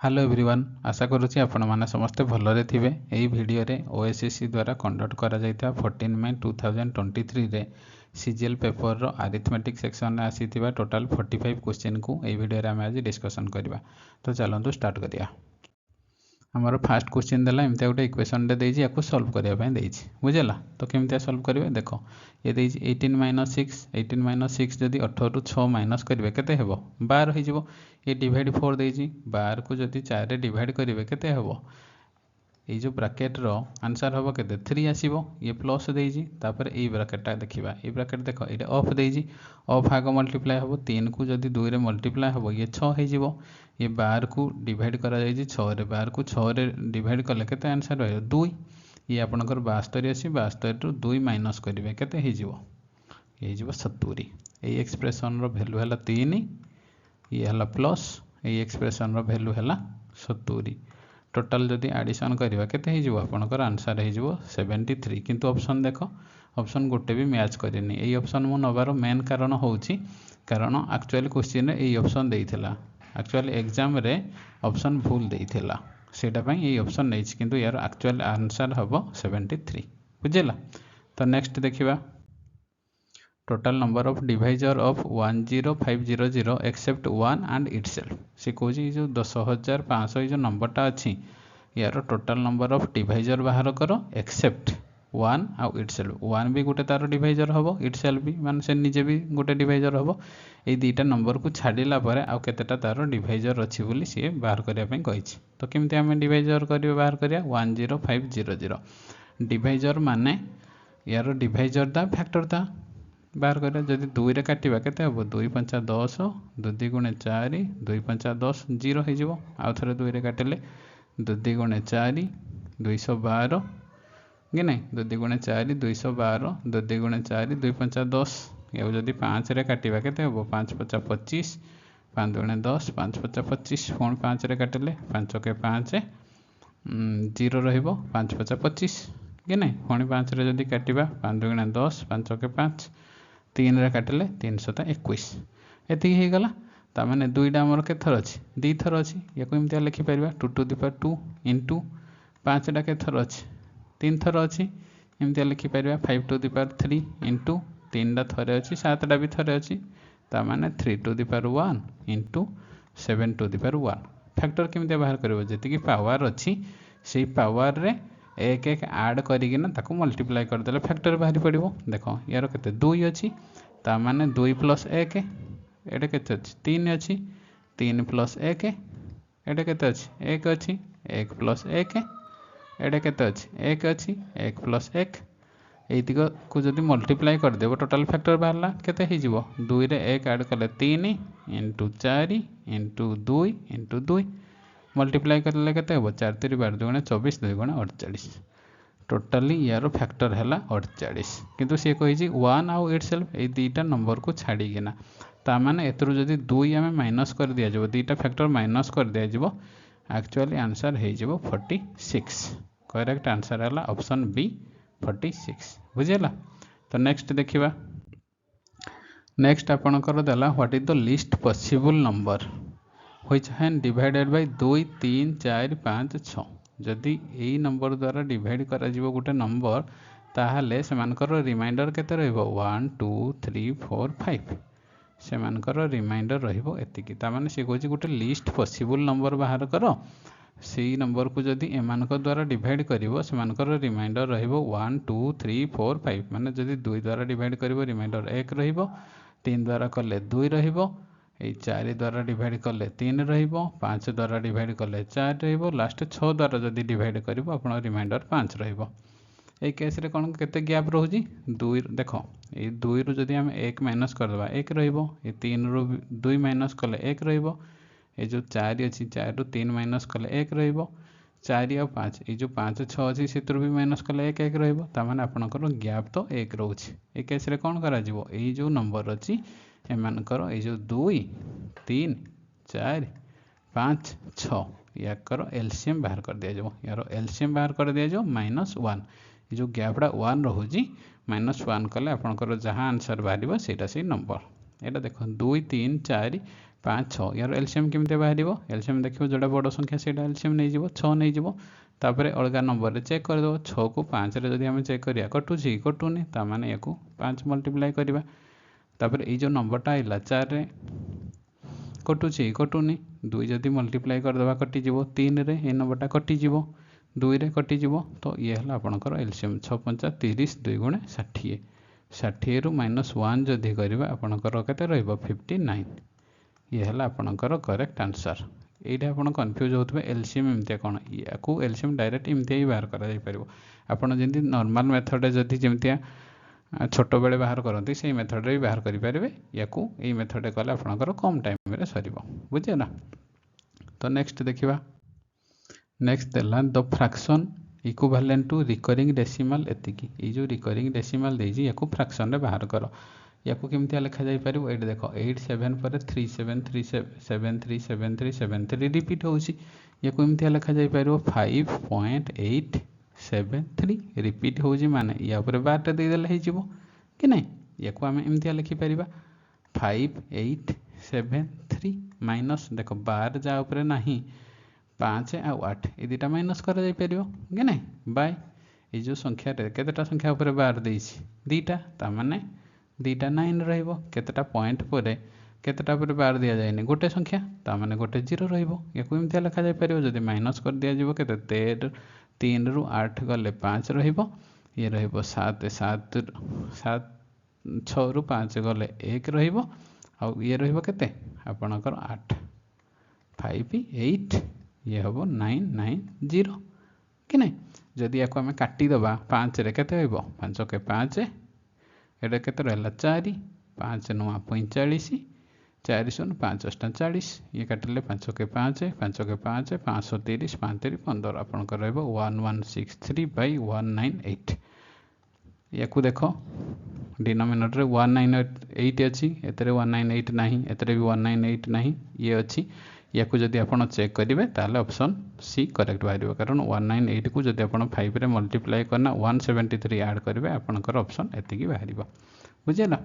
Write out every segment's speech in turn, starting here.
Hello everyone आशा करुच्ची आपण मैंने समस्ते भलरे थिबे। एही वीडियो रे ओएसएससी द्वारा कंडक्ट करा जायता 14 मई 2023 रे सीजीएल पेपर रो अरिथमेटिक सेक्शन रे आसीथिबा टोटल 45 क्वेश्चन को एही वीडियो रे हम आज डिस्कशन करबा। तो चलंतु स्टार्ट करिया। हमर फर्स्ट क्वेश्चन देला एमते गोटे इक्वेशन दे देछि याको सॉल्व करिया पय देछि बुझेला। तो केमते सॉल्व करिवे देखो ये देछि 18 - 6 जदि 18 रु 6 माइनस करिवे केते हेबो 12 हो जिवो। ये डिवाइड 4 देछि 12 को जदि 4 रे डिवाइड करिवे केते हेबो ये जो ब्रैकेट रो आंसर होबो केते 3 आसीबो। ये प्लस देछि तापर ए ब्रैकेटटा देखिबा ए ब्रैकेट देखो एटा ऑफ देछि ऑफ आगो मल्टीप्लाई होबो 3 को जदि 2 रे मल्टीप्लाई होबो ये 6 हो जिवो। ये 12 को डिवाइड करा जायछि 6 रे 12 को 6 रे डिवाइड कले केते आंसर होय 2। ये आपनकर 72 अछि 72 रु 2 माइनस करिवे केते हे जिवो ये जिवो 70। ए एक्सप्रेशन रो वैल्यू हला 3 ये हला प्लस ए एक्सप्रेशन रो वैल्यू हला 70। टोटल जदि एडिशन करबा केते हे जिवो आपनकर आंसर हे जिवो 73। किंतु ऑप्शन देखो ऑप्शन गोटे भी मैच करेनी। ए ऑप्शन मु नबार मेन कारण होउछि कारण एक्चुअली क्वेश्चन रे ए ऑप्शन देइथिला एक्चुअली एग्जाम रे ऑप्शन भूल देइथिला सेटा पई ए ऑप्शन नैछि किंतु यार एक्चुअल आंसर हबो 73 बुझेला। तो नेक्स्ट देखिबा total number of divisor of 10500 except 1 and itself. से कहूँ जो 10,500 जो नंबरटा अच्छी यार टोटल नंबर ऑफ डिवाइजर बाहर करो एक्सेप्ट 1 आउ इटसेल्फ 1 भी गोटे तार डिवाइजर हम इटसेल्फ भी मान से निजे भी गोटे डिवाइजर हम ये दुईटा नंबर को छाड़ला आउ केतेटा तार डिवाइजर अच्छी बोली सी बाहर करने कही। तो केमती आम डिवाइजर कर बाहर करिया 10500 डिवाइजर माने यार डिवाइजर दा फैक्टर दा बाहर करिया जदि 2 रे काटिबा केते हबो 2 × 5 = 10 2 × 4 2 × 5 = 10 0 हो जिवो। आउ थरे 2 रे काटिले 2 × 4 212 कि नहीं 2 × 4 212 2 × 4 2 × 5 = 10 या जदि 5 रे काटिबा केते हबो 5 × 5 = 25 5 × 10 5 × 5 = 25 पुणी 5 रे काटिले 5 × 5 0 रहिबो 5 × 5 = 25 कि नहीं पुणी 5 रे जदि काटिबा 5 × 10 5 × 5 3 रे काटिले 321 एति हे गला। ता माने दुईटा हमर के थर अछि दी थर अछि याको एमतिया लिखि परिबा 2 टू द पावर 2 इनटू 5 टा के थर अछि 3 थर अछि एमतिया लिखि परिबा 5 टू द पावर 3 इनटू 3 टा थरे अछि 7 टा भी थरे अछि ता माने 3 to the power 1 into 7 to the power 1 factor केमतिया बाहर करबो जति कि पावर अछि सेही पावर रे एक एक ऐड करिकिना ताको मल्टीप्लाई कर देले फैक्टर बाहरी पड़िबो। देखो यार केते 2 अछि ता माने 2 + 1 एटा केते अछि 3 अछि 3 + 1 एटा केते अछि 1 अछि 1 + 1 एटा केते अछि 1 अछि 1 + 1 एतिक को जदि मल्टीप्लाई कर देबो टोटल फैक्टर बाहरला केते हे जिवो 2 रे 1 ऐड कले 3 * 4 * 2 * 2 मल्टीप्लाई करले केते हो 4 × 3 = 12 * 24 2 × 48 टोटली यार फैक्टर है 48 किंतु सी कही 1 आउ इटसेल्फ ए दुईटा नंबर को छाड़ीना ता माने एतरु जदि 2 आम माइनस कर दिया जाबो दुईटा फैक्टर माइनस कर दिया जाबो एक्चुअली आंसर हे जिवो 46 करेक्ट आंसर है ऑप्शन बी 46 बुझेला। तो नेक्स्ट देखिबा नेक्स्ट आपनकर देला what is the list possible number which हैन डिवाइडेड बाय 2 3 4 5 6 जदि यही नंबर द्वारा डिवाइड करा जिवो गोटे नंबर ताहले सेमानकर रिमाइंडर केते रहइबो 1 2 3 4 5 सेमानकर रिमाइंडर रहइबो एतिकी ता माने से कहछि गोटे लिस्ट पॉसिबल नंबर बाहर करो सेही नंबर को जदि एमानक द्वारा डिवाइड करिवो सेमानकर रिमाइंडर रहइबो 1 2 3 4 5 माने जदि 2 द्वारा डिवाइड करिवो रिमाइंडर 1 रहइबो 3 द्वारा कले 2 रहइबो 4 द्वारा डिवाइड कले 3 रहिबो 5 द्वारा डिवाइड कले 4 रहिबो लास्ट 6 द्वारा जदि डिवाइड करिवो आपण रिमाइंडर 5 रहिबो। ए केस रे कोन केते गैप रहउजी 2 देखो ए 2 रु जदि हम 1 माइनस कर देबा 1 रहिबो ए 3 रु 2 माइनस कले 1 रहिबो ए जो 4 अछि 4 रु 3 माइनस कले 1 रहिबो 4 और 5 ए जो 5 6 अछि सेतरु भी माइनस कले 1 1 रहिबो ता माने आपनकर गैप तो 1 रहउछि। ए केस रे कोन करा जिवो ए जो नंबर अछि एमानकर ए जो 2 3 4 5 6 याकर एलसीएम बाहर कर दिया जाबो यार एलसीएम बाहर कर दिया जाओ -1 ये जो गैपटा 1 रहुजी -1 कले आपनकर जहां आंसर बाहरिबो सेटा से नंबर एटा देखो 2 3 4 5 6 यार एलसीएम केमते बाहर एलसीएम देखिए जोड़ा बड़ संख्या से एलसीएम नहीं जीवो 6 नहीं जीवो तापर अलग नंबर रे चेक कर दो 6 को 5 रे जदी हम चेक करिया कटुची कटुनी ता माने याकू 5 मल्टीप्लाई करबा तापर ए जो नंबरटा आइला 4 रे कटुची कटुनी 2 जदी मल्टीप्लाई कर दबा कटि जीवो 3 रे ए नंबरटा कटि जीवो 2 रे कटि जीवो तो ये हला आपनकर एलसीएम 6 5 30 2 गुणे 60 60 रु -1 जदी करबा आपनकर केते रहइबो 59 ये हला आपनकर करेक्ट आंसर एटा आपण कंफ्यूज होतबे एलसीएम एमते कोन याकू एलसीएम डायरेक्ट एमते ही बाहर करा जाई परिबो आपण जेंति नॉर्मल मेथड जदी जेमतिया छोट बेले बाहर करती से मेथड रे बाहर करि परिबे याकू एई मेथड कले आपनकर कम टाइम रे सरीबो बुझे ना। तो नेक्स्ट देखिबा नेक्स्ट देला the fraction equivalent to recurring decimal एतिकी ए जो रिकरिंग डेसिमल देजी याकू फ्रैक्शन रे बाहर करो याकू केमती लिखा जाई परिबो एट देखो 8 7 पर 3 7 3 7 3 7 3 7 3 रिपीट होउची याकू केमती लिखा जाई परिबो 5.873 रिपीट होउची माने या ऊपर 12 टा दे देले हे जिवो कि नै याकू हम एमती लिखि परिबा 5873 माइनस देखो 12 जा ऊपर नाही 5 आ 8 ए दुटा माइनस करा जाई परिबो कि नै बाय ए जो संख्या रे केतेटा संख्या ऊपर 12 देइछि दुटा ता माने दुटा 9 रहिबो केतेटा पॉइंट परे केतेटा पर 12 दिया जायनि गोटे संख्या ता माने गोटे 0 रहिबो याकू एमती लिखा जाई परिबो जदी माइनस कर दिया जिवो केते 13 3 रु 8 गले 5 रहिबो ये रहिबो 7 7 7 6 रु 5 गले 1 रहिबो आ ये रहिबो केते आपनकर 8 5 8 ये हबो 990 कि नै जदी याकू हमें काटी दबा 5 रे केते होइबो 5 के 5 एटा केते रहला 4 5 9 45 4 0 5 8 40 ये काटले 5 के 5 5 के 5 530 5 3 15 आपन कर रहबो 1163/198 याकू देखो डिनोमिनेटर रे 198 अछि एतरे 198 नाही एतरे भी 198 नाही ये अछि याकू जदी आपण चेक करिवे ताले ऑप्शन सी करेक्ट बाहिरिबो कारण 198 को जदी आपण 5 रे मल्टीप्लाई करना 173 ऐड करिवे आपनकर ऑप्शन एतिकी बाहिरिबो बुझेला।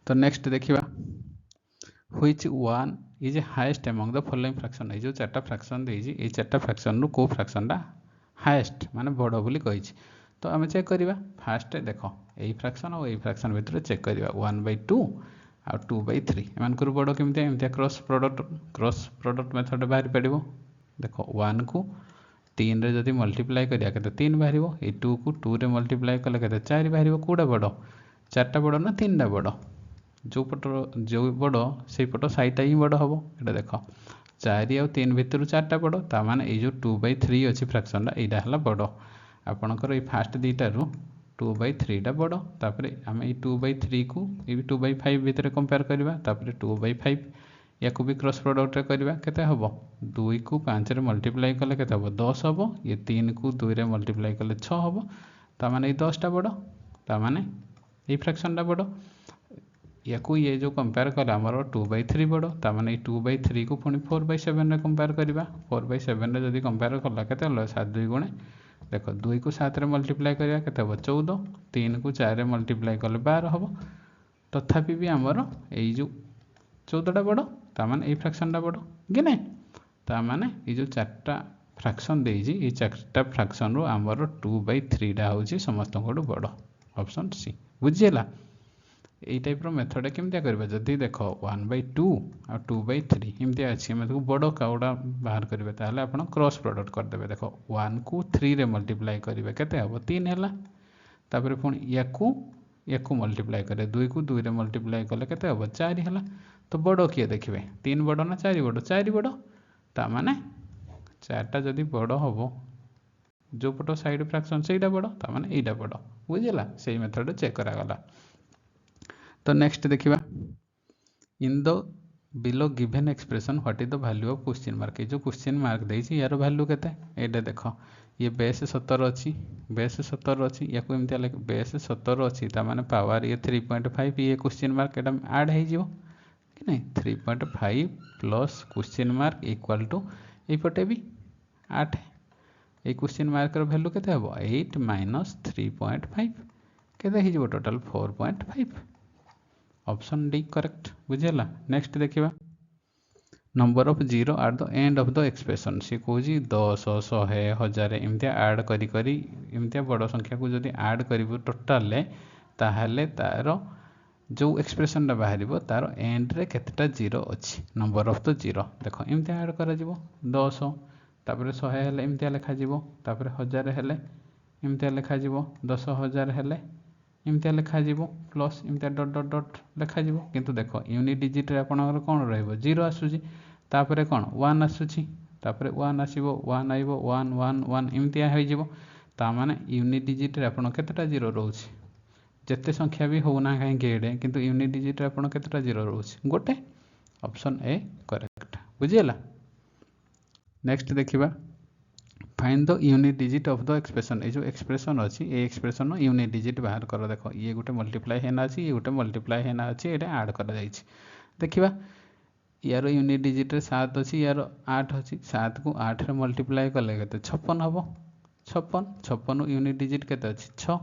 तो नेक्स्ट देखिबा which one is highest among the following fraction ए जो चारटा फ्रैक्शन देजी ए चारटा फ्रैक्शन रो को फ्रैक्शन दा हाईएस्ट माने बडो बोली कहिछि तो हमें चेक करिबा फास्ट देखो ए फ्रैक्शन और ए फ्रैक्शन भीतर चेक करिबा 1/2 आ 2/3 एमान कर बडो केमते एमते क्रॉस प्रोडक्ट मेथड बाहर पड़िबो देखो 1 को 3 रे जदी मल्टीप्लाई करिया केते 3 बाहरिबो ए 2 को 2 रे मल्टीप्लाई कले केते 4 बाहरिबो कोडा बडो चारटा बडो ना तीनटा बडो जो बड़ से पट साइटा ही बड़ हम ये देख 4 और 3 भितर 4टा बड़ ता माने ये जो 2/3 अच्छी फ्रैक्शन यहाँ है बड़ आपणकर ये फास्ट दुटारू 2/3 टा बड़ तापर आम ये 2/3 को ये 2/5 भितर कंपेयर करवा 2/5 या भी क्रॉस प्रोडक्ट करवा केते हम 2 को 5 रे मल्टीप्लाई कले केते हम 10 हम ये 3 को 2 रे मल्टीप्लाई कले 6 हम ता माने ये 10टा बड़ ता माने ये फ्रैक्शन टा बड़ याकू ये जो कंपेयर कले आमर 2/3 बड़ ता माने 2/3 को पुणी 4/7 रे कंपेयर करवा 4/7 रे जदी कंपेयर कला केते हलो 7 2 गुणे देखो 2 को 7 रे मल्टीप्लाई करवा केते हो 14 3 को 4 रे मल्टीप्लाई कले 12 हम तथापि भी आमर ए जो 14टा बड़ ता माने ए फ्रैक्शन टा बड़ कि नै ता माने ए जो चारटा फ्रैक्शन देजी ए चारटा फ्रैक्शन रो आमर 2/3 टा होची समस्त कोड बड़ ऑप्शन सी बुझियला। এই টাইপর মেথড কেমতি করবা যদি দেখো 1/2 আর 2/3 এমতি আছে আমি তাকে বড় কাউডা বাহার করিবে তাহলে আপন ক্রস প্রোডক্ট कर देबे देखो 1 को 3 रे मल्टीप्लाई करिवे केते हबो 3 हैला तापर पुणी याकू मल्टीप्लाई करे 2 को 2 रे मल्टीप्लाई कले केते हबो 4 हैला तो बड़ किए देखिबे 3 बड़ ना 4 बड़ 4 बड़ ता माने चारटा जदी बड़ हबो जो पटो साइड फ्रैक्शन सेटा बड़ ता माने एटा बड़ बुझिला सेही मेथड चेक करा गला। तो नेक्स्ट देखिबा in the below given expression what is the value of question mark ये जो क्वेश्चन मार्क देछि यार वैल्यू केते एटा देखो ये बेस 17 अछि बेस 17 अछि याकू एमति लाइक बेस 17 अछि ता माने पावर ये 3.5 ये क्वेश्चन मार्क एटा ऐड हे जिवो कि नै 3.5 plus question mark equal to एपटे भी 8 ए क्वेश्चन मार्क रो वैल्यू केते हबो 8 - 3.5 केते हे जिवो टोटल 4.5 ऑप्शन डी करेक्ट बुझेला। नेक्स्ट देखिबा number of zero at the end of the expression सी कहूँ 10 100 1000 एमती ऐड करी करी एमती बड़ संख्या को जब ऐड करू टोटाल ताहले तार जो एक्सप्रेशन बाहर तार एंड रे केतेटा जीरो अच्छी नंबर ऑफ द जीरो देख एमती ऐड कर 10 तापर 100 हेले एमती लिखा तापर 1000 हेले एमती लिखा 10,000 हेले एमती लिखा प्लस एमती डट डट डट लिखा किंतु देख यूनिट डिजिट रे आपनकर कौन रहिबो जीरो आसुची तापर कौन 1 आसुची तापर 1 आसीबो 1 आइबो 1 1 1 एमती हो जिवो ता माने यूनिट डिजिट रे आपन केतेटा जीरो रहउची जेते संख्या भी होना कहीं गेडे किंतु यूनिट डिजिट रे आपन केतेटा जीरो रहउची गोटे ऑप्शन ए करेक्ट बुझियला। नेक्स्ट देखिबा find the unit digit of the expression ए जो एक्सप्रेशन अच्छी ए एक्सप्रेशन यूनिट डिजिट बाहर कर देख ये गोटे मल्टीप्लाई हेना अच्छी ये गोटे मल्टीप्लाई हेना अच्छी ये ऐड कर देखिबा यार यूनिट डिजिट रे 7 अच्छी यार 8 अच्छी 7 को 8 रे मल्टीप्लाई कले केते 56 हबो 56 यूनिट डिजिट केते अच्छी 6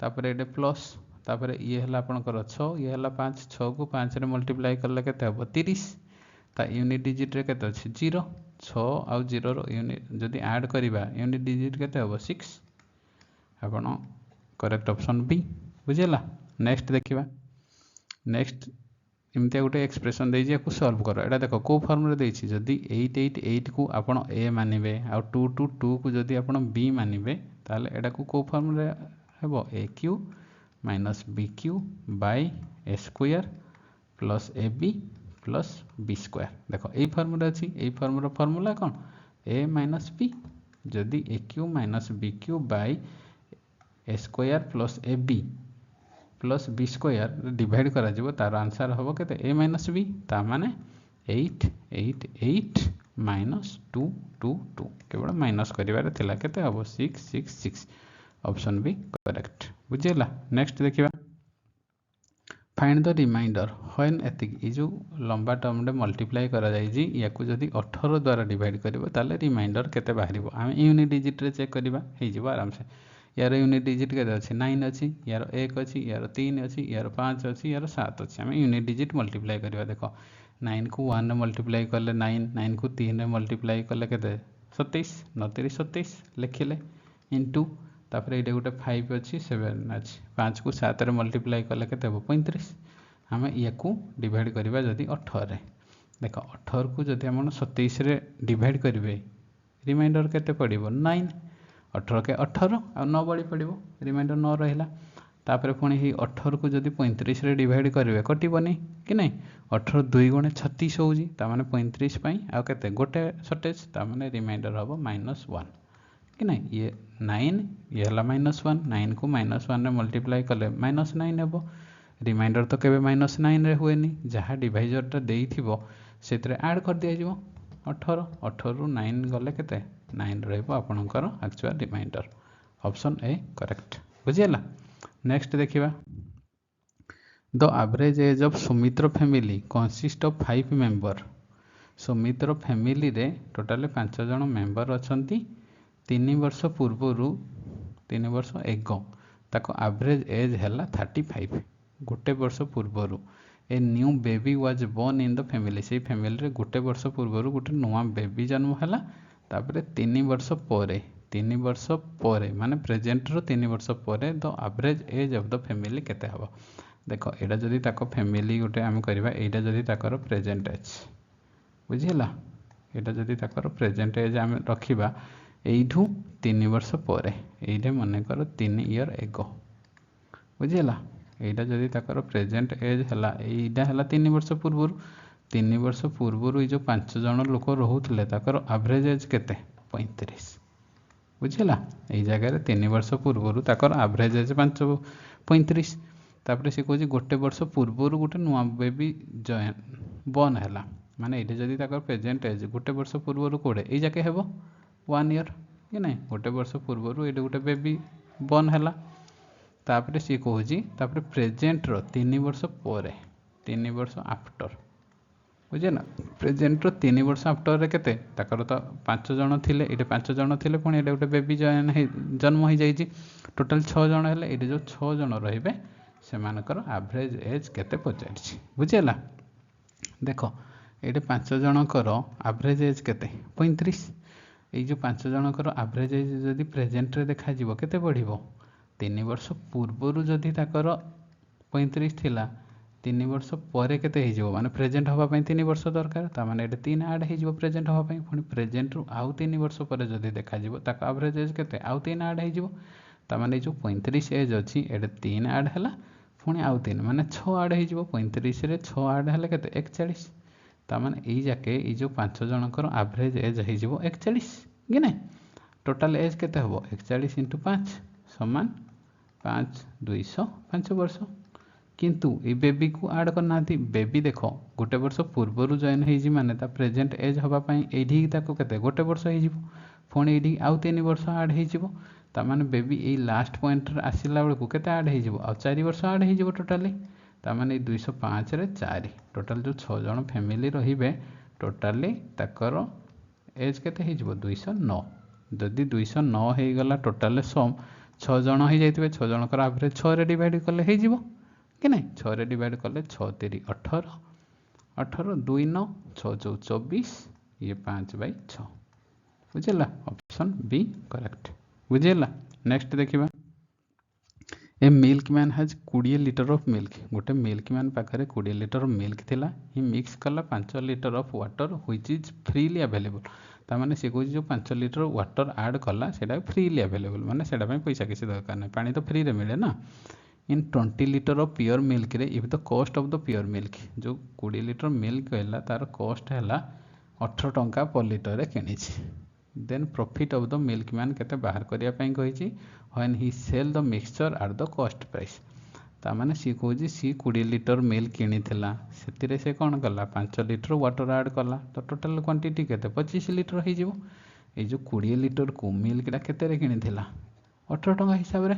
तापर एटे प्लस तापर ये हला आपनकर 6 ये हला 5 6 को 5 रे मल्टीप्लाई कले केते हबो 30 ता यूनिट डिजिट रे केते अच्छी 0 6 आउ 0 रो यूनिट जदि ऐड करिबा यूनिट डिजिट केते हबो 6 आपण करेक्ट ऑप्शन बी बुझेला। नेक्स्ट देखिबा नेक्स्ट इमतिया गोटे एक्सप्रेशन देछि याकू सॉल्व करो एटा देखो को फॉर्म रे देछि जदि 888 को आपण ए मानिबे आ 222 को जदि आपण बी मानिबे ताले एटा को फॉर्म रे हेबो a cube minus b cube by a square plus a b plus b square देखो यही फर्मुला अच्छी यही फर्मुला फर्मुला कौन ए माइनस बी जदि a cube minus b cube by a square plus a b plus b square divide करा जिवो तार answer हबो केते ए माइनस बी ता माने 8 8 8 माइनस 2 2 2 केवल माइनस करिवार थिला केते हबो 6 6 6 ऑप्शन बी करेक्ट बुझियला। नेक्स्ट देखिबा फाइंड द रिमाइंडर व्हेन एतिक ये जो लंबा टर्म रे मल्टीप्लाई करा जायजी याकू जदि 18 द्वारा डिवाइड करबो ताले रिमाइंडर केते बाहरिबो आम यूनिट डिजिट रे चेक करबा हे जिवो आराम से यार यूनिट डिजिट केते अछि 9 अछि यार 1 अछि यार 3 अछि यार 5 अछि यार 7 अछि आम यूनिट डिजिट मल्टीप्लाई करबा देखो 9 को 1 रे मल्टीप्लाई करले 9 9 को 3 रे मल्टीप्लाई करले केते 27 29 27 लिखिले इनटू तापर ये गोटे 5 अच्छी 7 अच्छी 5 को 7 रे मल्टीप्लाई कले केते 35 आम या डिवाइड करवा जदि 18 देख 18 को जदि हम 27 रे डिवाइड करेंगे रिमाइंडर केते पड़ो 9 18 के 18 आ 9 बड़ी पड़ो रिमाइंडर 9 रहा तापर पुणी ही 18 को जदि 35 रे डिवाइड करेंगे कटबनी कि नहीं 18 2 गुणे 36 होउजी ता माने 35 पई आ केते गोटे शॉर्टेज ता माने रिमाइंडर हबो -1 कि नहीं ये 9 ये हला -1 9 को -1 रे मल्टीप्लाई कले -9 हेबो रिमाइंडर तो केबे -9 रे हुएनी जहाँ डिवाइजर टा देइथिबो सेतरे ऐड कर दिया जिवो 18 18 रु 9 गले केते 9 रहइबो आपनकर actual remainder option A correct बुझियला। नेक्स्ट देखिबा the average age of Sumitra family consist of 5 member Sumitra family रे टोटल 5 जन मेंबर अछंती 3 वर्ष पूर्व 3 वर्ष एगो ताको एवरेज एज हैला 35 गोटे वर्ष पूर्व a new baby was born in the family से फैमिली रे गोटे वर्ष पूर्व गोटे नुआ बेबी जन्म हैला तापर 3 वर्ष परे 3 वर्ष परे माने प्रेजेंट रो 3 वर्ष परे the average age of the family केते हबो देखो एटा जदी ताको फैमिली गोटे हम करबा एटा जदी ताकर प्रेजेंट एज बुझिला एटा जदी ताकर प्रेजेंट एज हम रखिबा एइठू 3 वर्ष परे एइठे मने कर 3 ईयर एगो बुझिला एइटा जदी ताकर प्रेजेंट एज हला एइटा हला 3 वर्ष पूर्व 3 वर्ष पूर्व ये जो 5 जन लोक रहउतले ताकर एवरेज एज केते 35 बुझिला एइ जगह रे 3 वर्ष पूर्व ताकर एवरेज एज 35 तापर से कहूँ गोटे वर्ष पूर्व गोटे नुआ बेबी जॉइन बर्न है माने ये जदि प्रेजेंट एज गोटे वर्ष पूर्व कोड़े ये जाके हेबो 1 ईयर कि नहीं गोटे वर्ष पूर्व ये गोटे बेबी बर्न है तापर सी कहूँ तापर प्रेजेंट रो 3 वर्ष पर 3 वर्ष आफ्टर बुझे ना प्रेजेंट रो 3 वर्ष आफ्टर रे केते ताकर तो 5 जन थिले ये 5 जन थिले पुणी ये गोटे बेबी जन्म हो जाइए टोटाल 6 जन हेले ये जो 6 जन रहिबे सेमानकर एवरेज एज केते पचारिछि बुझिला। देख ये 5 जनकर एवरेज एज केते 35। ये जो 5 जनकर एवरेज एज जदि प्रेजेंट रे देखा जिवो केते बढ़िबो 3 वर्ष पूर्वरु जदि ताकर 35 थिला 3 वर्ष पर केते हो माने प्रेजेंट हवा पई 3 वर्ष दरकार ता माने एटे 3 ऐड हो प्रेजेंट हवा पई पुनी प्रेजेंट रु आउ 3 वर्ष पर जदि देखा जिवो ताका एवरेज एज केते आउ 3 ऐड हो ता माने जो 35 एज अछि एटे 3 ऐड हला पुनी आउ 3 माने 6 ऐड हो 35 रे 6 ऐड हले केते 41 ता माने एई जाके ए जो 5 जनकर एवरेज एज हो जिवो 41 कि नै टोटल एज केते हबो 41 * 5 समान 5 205 वर्ष। किंतु ए बेबी को ऐड करना बेबी देखो गोटे वर्ष पूर्वर जॉइन होइजी माने ता प्रेजेंट एज हवा पई एठी ताको केते गोटे वर्ष होई जिवो फोन एठी आउ 3 वर्ष ऐड होई जिवो ता माने बेबी ए लास्ट पॉइंट रे आसिला बेल को केते ऐड होई जिवो आउ 4 वर्ष ऐड होई जिवो टोटली ता माने 205 रे 4 टोटल जो 6 जण फैमिली रहिबे टोटली ताकर एज केते होई जिवो 209 जदि 209 हे गला टोटल सम 6 जण हो जाइतबे 6 जनकर एवरेज 6 रे डिवाइड करले हे जिवो कि नै 6 रे डिवाइड करले 6 3 18 18 2 9 6 4 24 ये 5/6 बुझिला ऑप्शन बी करेक्ट बुझिला। नेक्स्ट देखिबा a milkman has 20 litre of milk गोटे मिल्कमैन पाखरे 20 लीटर ऑफ मिल्क थिला ही मिक्स कला 5 litre of water which is freely available ता माने से को जो 5 लीटर वाटर ऐड कला सेटा फ्रीली अवेलेबल माने सेटा पई पैसा किसी दरकार नै पानी तो फ्री रे मिले ना। इन 20 लीटर ऑफ प्योर मिल्क रे if the cost of the pure milk जो 20 लीटर मिल्क कहला तार कॉस्ट हैला 18 टंका पर लीटर रे किनिछि then profit of the milkman केते बाहर करिया पई कहिछि when he sell the mixture at the cost price ता माने सी कहछि सी 20 लीटर मिल्क किनिथिला सेतिरे से कोन कला 5 लीटर वाटर ऐड कला तो टोटल क्वांटिटी केते 25 लीटर हो जिवो ए जो 20 लीटर को मिल्क रा केते रे किनिथिला 18 टंका हिसाब रे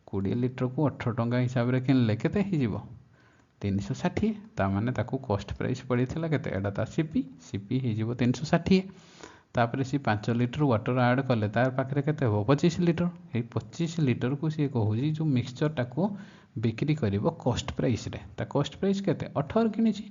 20 लीटर को 18 टंका हिसाब रे किनले केते हो जिवो 360 ता माने ताको कॉस्ट प्राइस पड़ीथिला केते एडा ता सीपी हो जिवो 360 तापर सी 5 लीटर वाटर ऐड कले तार पाखरे केते हो 25 लीटर ए 25 लीटर को सी कहूजी जो मिक्सचर टाको बिक्री करिवो कॉस्ट प्राइस रे ता कॉस्ट प्राइस केते 18 किनिछि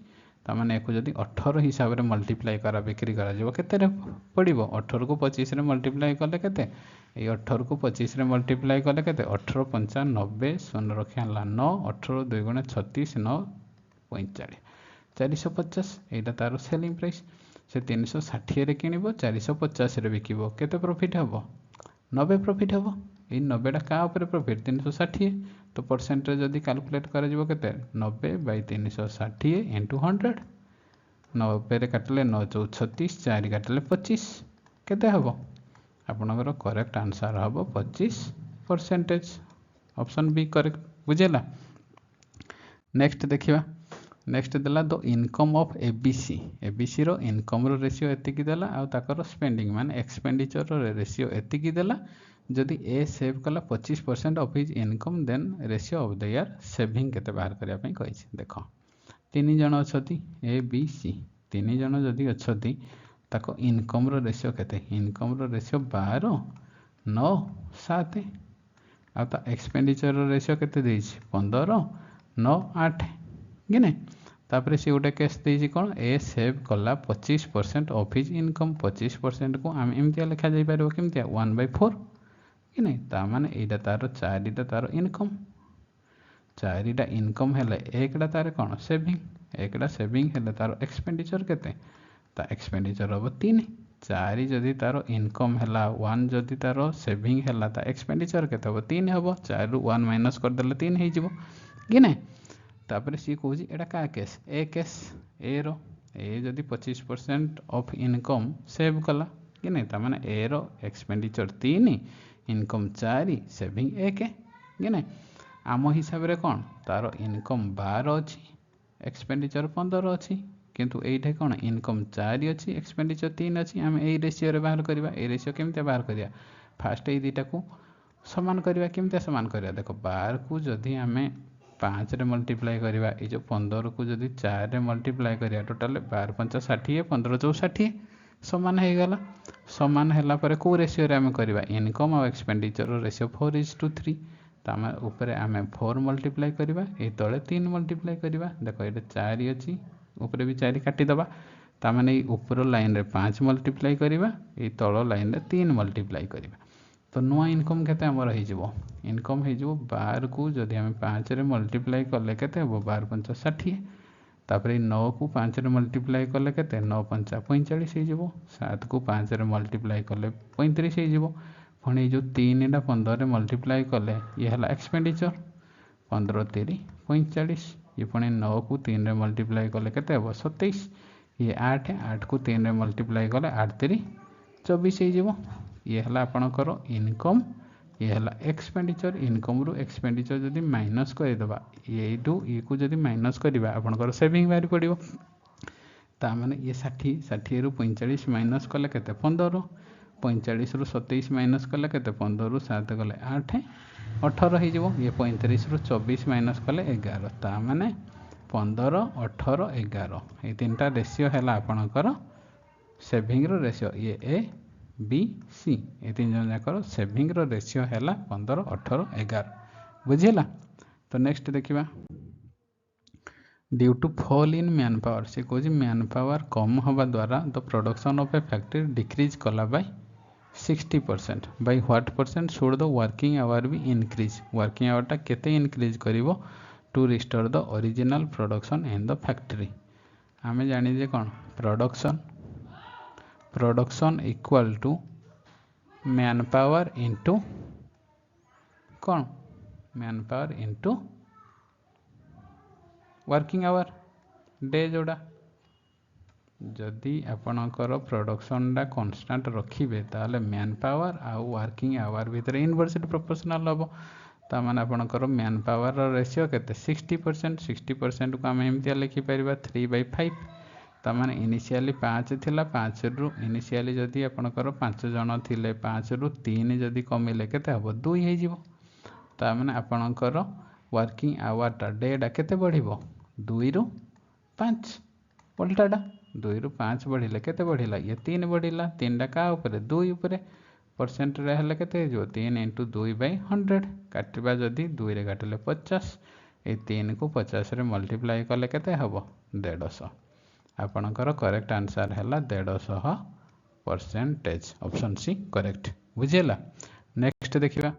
ता माने एको जदी 18 हिसाब रे मल्टीप्लाई करा बिक्री करा जेबो केते रे पड़िबो 18 को 25 रे मल्टीप्लाई कले केते ए 18 को 25 रे मल्टीप्लाई कले केते 18 5 90 शून्य रखियाला 9 18 2 गुणे 36 9 45 450 एटा तार सेलिंग प्राइस से 360 रे किनिबो 450 रे बिकिबो केते प्रॉफिट हबो 90 प्रॉफिट हबो ए 90 टा का ऊपर प्रॉफिट 360 तो परसेंटेज जदी कैलकुलेट करा जिवो केते 90/360 * 100 90 रे काटले 9 4 36 4 काटले 25 केते हबो आपनकर करेक्ट आंसर हबो 25% ऑप्शन बी करेक्ट बुझेला। नेक्स्ट देखिबा नेक्स्ट देला द इनकम ऑफ एबीसी रो इनकम रो रेशियो एतिकी देला आ ताकर स्पेंडिंग माने एक्सपेंडिचर रो रेशियो एतिकी देला जदि ए सेव कला 25% of his income then ratio of the year saving केते बाहर करिया पई कहिछि देखो 3 जण अछती ए बी सी 3 जण जदि अछती ताको इनकम रो रेशियो केते इनकम रो रेशियो 12 9 7 आ ता एक्सपेंडिचर रो रेशियो केते देछि 15 9 8 कि नै तापर से गोटे केस देछि कोन ए सेव कला 25% ऑफ हिज इनकम 25% को हम एमतिया लिखा जाई परबो केमतिया 1/4 कि नै ता माने एटा तार 4टा तार इनकम 4टा इनकम हेले एकटा तार कोन सेविंग एकटा सेविंग हेले तार एक्सपेंडिचर केते ता एक्सपेंडिचर हो 3 4 जदि तार इनकम हेला 1 जदि तार सेविंग हेला ता एक्सपेंडिचर केते हो 3 हो 4 रु 1 माइनस कर देले 3 हे जिवो कि नै तापर सी कहूजी एटा का केस ए रो ए जदि 25% ऑफ इनकम सेव कला कि नै ता माने ए रो एक्सपेंडिचर 3 इनकम 4 सेविंग 1 कि नै आम हिसाब रे कोन तार इनकम 12 अछि एक्सपेंडिचर 15 अछि किंतु एइठे कोन इनकम 4 अछि एक्सपेंडिचर 3 अछि हम एई रेशियो रे बाहर करबा ए रेशियो केमते बाहर करिया फास्ट ए दुटा को समान करबा केमते समान करिया देखो 12 को जदि हमें 5 रे मल्टीप्लाई करिवा ए जो 15 को जदि 4 रे मल्टीप्लाई करिया टोटल 12 5 60 15 4 60 समान हे गला समान हैला पर को रेशियो रे हम करबा इनकम और एक्सपेंडिचर रेशियो 4:3 तामे ऊपर आमे 4 मल्टीप्लाई करबा ए तळे 3 मल्टीप्लाई करबा देखो ये 4 अछि ऊपर भी 4 काटी दबा तामे ए ऊपर लाइन रे 5 मल्टीप्लाई करबा ए तळ लाइन रे 3 मल्टीप्लाई करबा तो नुआ इनकम केते हमर हे जिवो इनकम हे जिवो 12 को जदि हम 5 रे मल्टीप्लाई करले केते हो 12 5 60 तापरे 9 को 5 रे मल्टीप्लाई करले केते 9 5 45 हे जिवो 7 को 5 रे मल्टीप्लाई करले 35 हे जिवो पुणी जो 3 टा 15 रे मल्टीप्लाई करले ये हला एक्सपेंडिचर 15 3 45 ये पुणी 9 को 3 रे मल्टीप्लाई करले केते हो 27 ये 8 8 को 3 रे मल्टीप्लाई करले 8 3 24 हे जिवो ये हला आपनकर इनकम ये हला एक्सपेंडिचर इनकम रु एक्सपेंडिचर जदि माइनस कर दबा ये टू ये को जदि माइनस करबा आपनकर सेविंग बारी पड़िबो ता माने ये 60 60 रु 45 माइनस करले केते 15 45 रु 27 माइनस करले केते 15 रु 7 गले 8 18 हे जिवो ये 35 रु 24 माइनस करले 11 ता माने 15 18 11 ये तीनटा रेशियो हला आपनकर सेविंग रो रेशियो ये ए बी सी ये तीन जन जाकर सेविंग रो रेशियो हैला 15 18 11 बुझिला तो नेक्स्ट देखिबा due to fall in man power से कोजी मैन पावर कम होबा द्वारा the production of a factory decrease कला by 60% by what percent should the working hour be increase working hour टा केते इंक्रीज करिवो to restore the original production in the factory आमे जानि जे कोन production equal to man power into कौन man power into working hour डे जोड़ा जदि आपणकर प्रोडक्शन टा कांस्टेंट रखिबे ताले मैन पावर आ वर्किंग आवर भितर इनवर्सली प्रोपोर्शनल हबो ता माने आपणकर मैन पावर रो रेशियो केते 60% को हम एमतिया लिखि परिबा 3/5 तामाने इनिशियली 5 थिला 5 रु इनिशियली जदि आपनकर 5 जन थिले 5 रु 3 जदि कमिले केते हबो 2 हे जिवो तामाने आपनकर वर्किंग आवर टा डे डा केते बढ़िबो 2 रु 5 उल्टाटा 2 रु 5 बढ़िले केते बढ़िला ये 3 बढ़िला 3 टा का ऊपर 2 ऊपर परसेंट रे हले केते जो 3 * 2/100 काटिबा जदि 2 रे काटले 50 ए 3 को 50 रे मल्टीप्लाई करले केते हबो 150 आपनकर करेक्ट आंसर हैला 150% ऑप्शन सी करेक्ट बुझिला नेक्स्ट देखिबा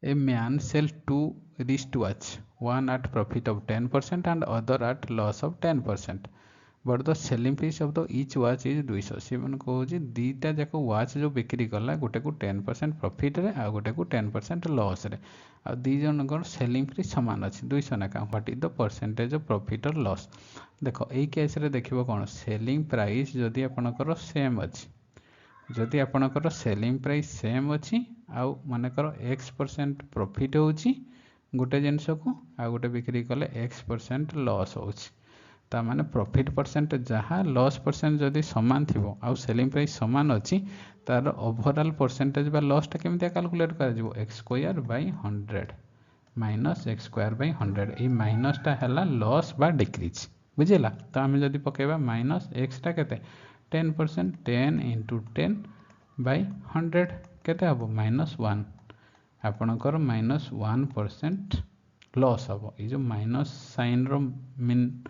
a man sell 2 wrist watch one at profit of 10% and other at loss of 10% but the selling price of the each watch is 200 से मन कहू जी दीटा जाको वॉच जो बिक्री कला गोटे को 10% प्रॉफिट रे आ गोटे को 10% लॉस रे आ दी जन को सेलिंग प्राइस समान अछि 200 ना का what is the percentage of profit और लॉस देखो एई केस रे देखिबो कोन सेलिंग प्राइस जदी आपनकर सेम अछि जदी आपनकर सेलिंग प्राइस सेम अछि आ मानकर x% प्रॉफिट होउछि गोटे जिनस को आ गोटे बिक्री कले x% लॉस होउछि ता माने प्रॉफिट परसेंट जहाँ लॉस परसेंट जदि समान थिबो आ सेलिंग प्राइस समान अछि तार ओवरऑल परसेंटेज बा लॉस टा केमिति कैलकुलेट करा जिवो x² माइनस x² ए माइनस टा हला लॉस बा डिक्रीज बुझिला तो हम जदि पकेबा माइनस x टा केते 10% 10 * 10/100 केते हबो -1 आपनकर -1% लॉस हबो ए जो माइनस साइन रो मीन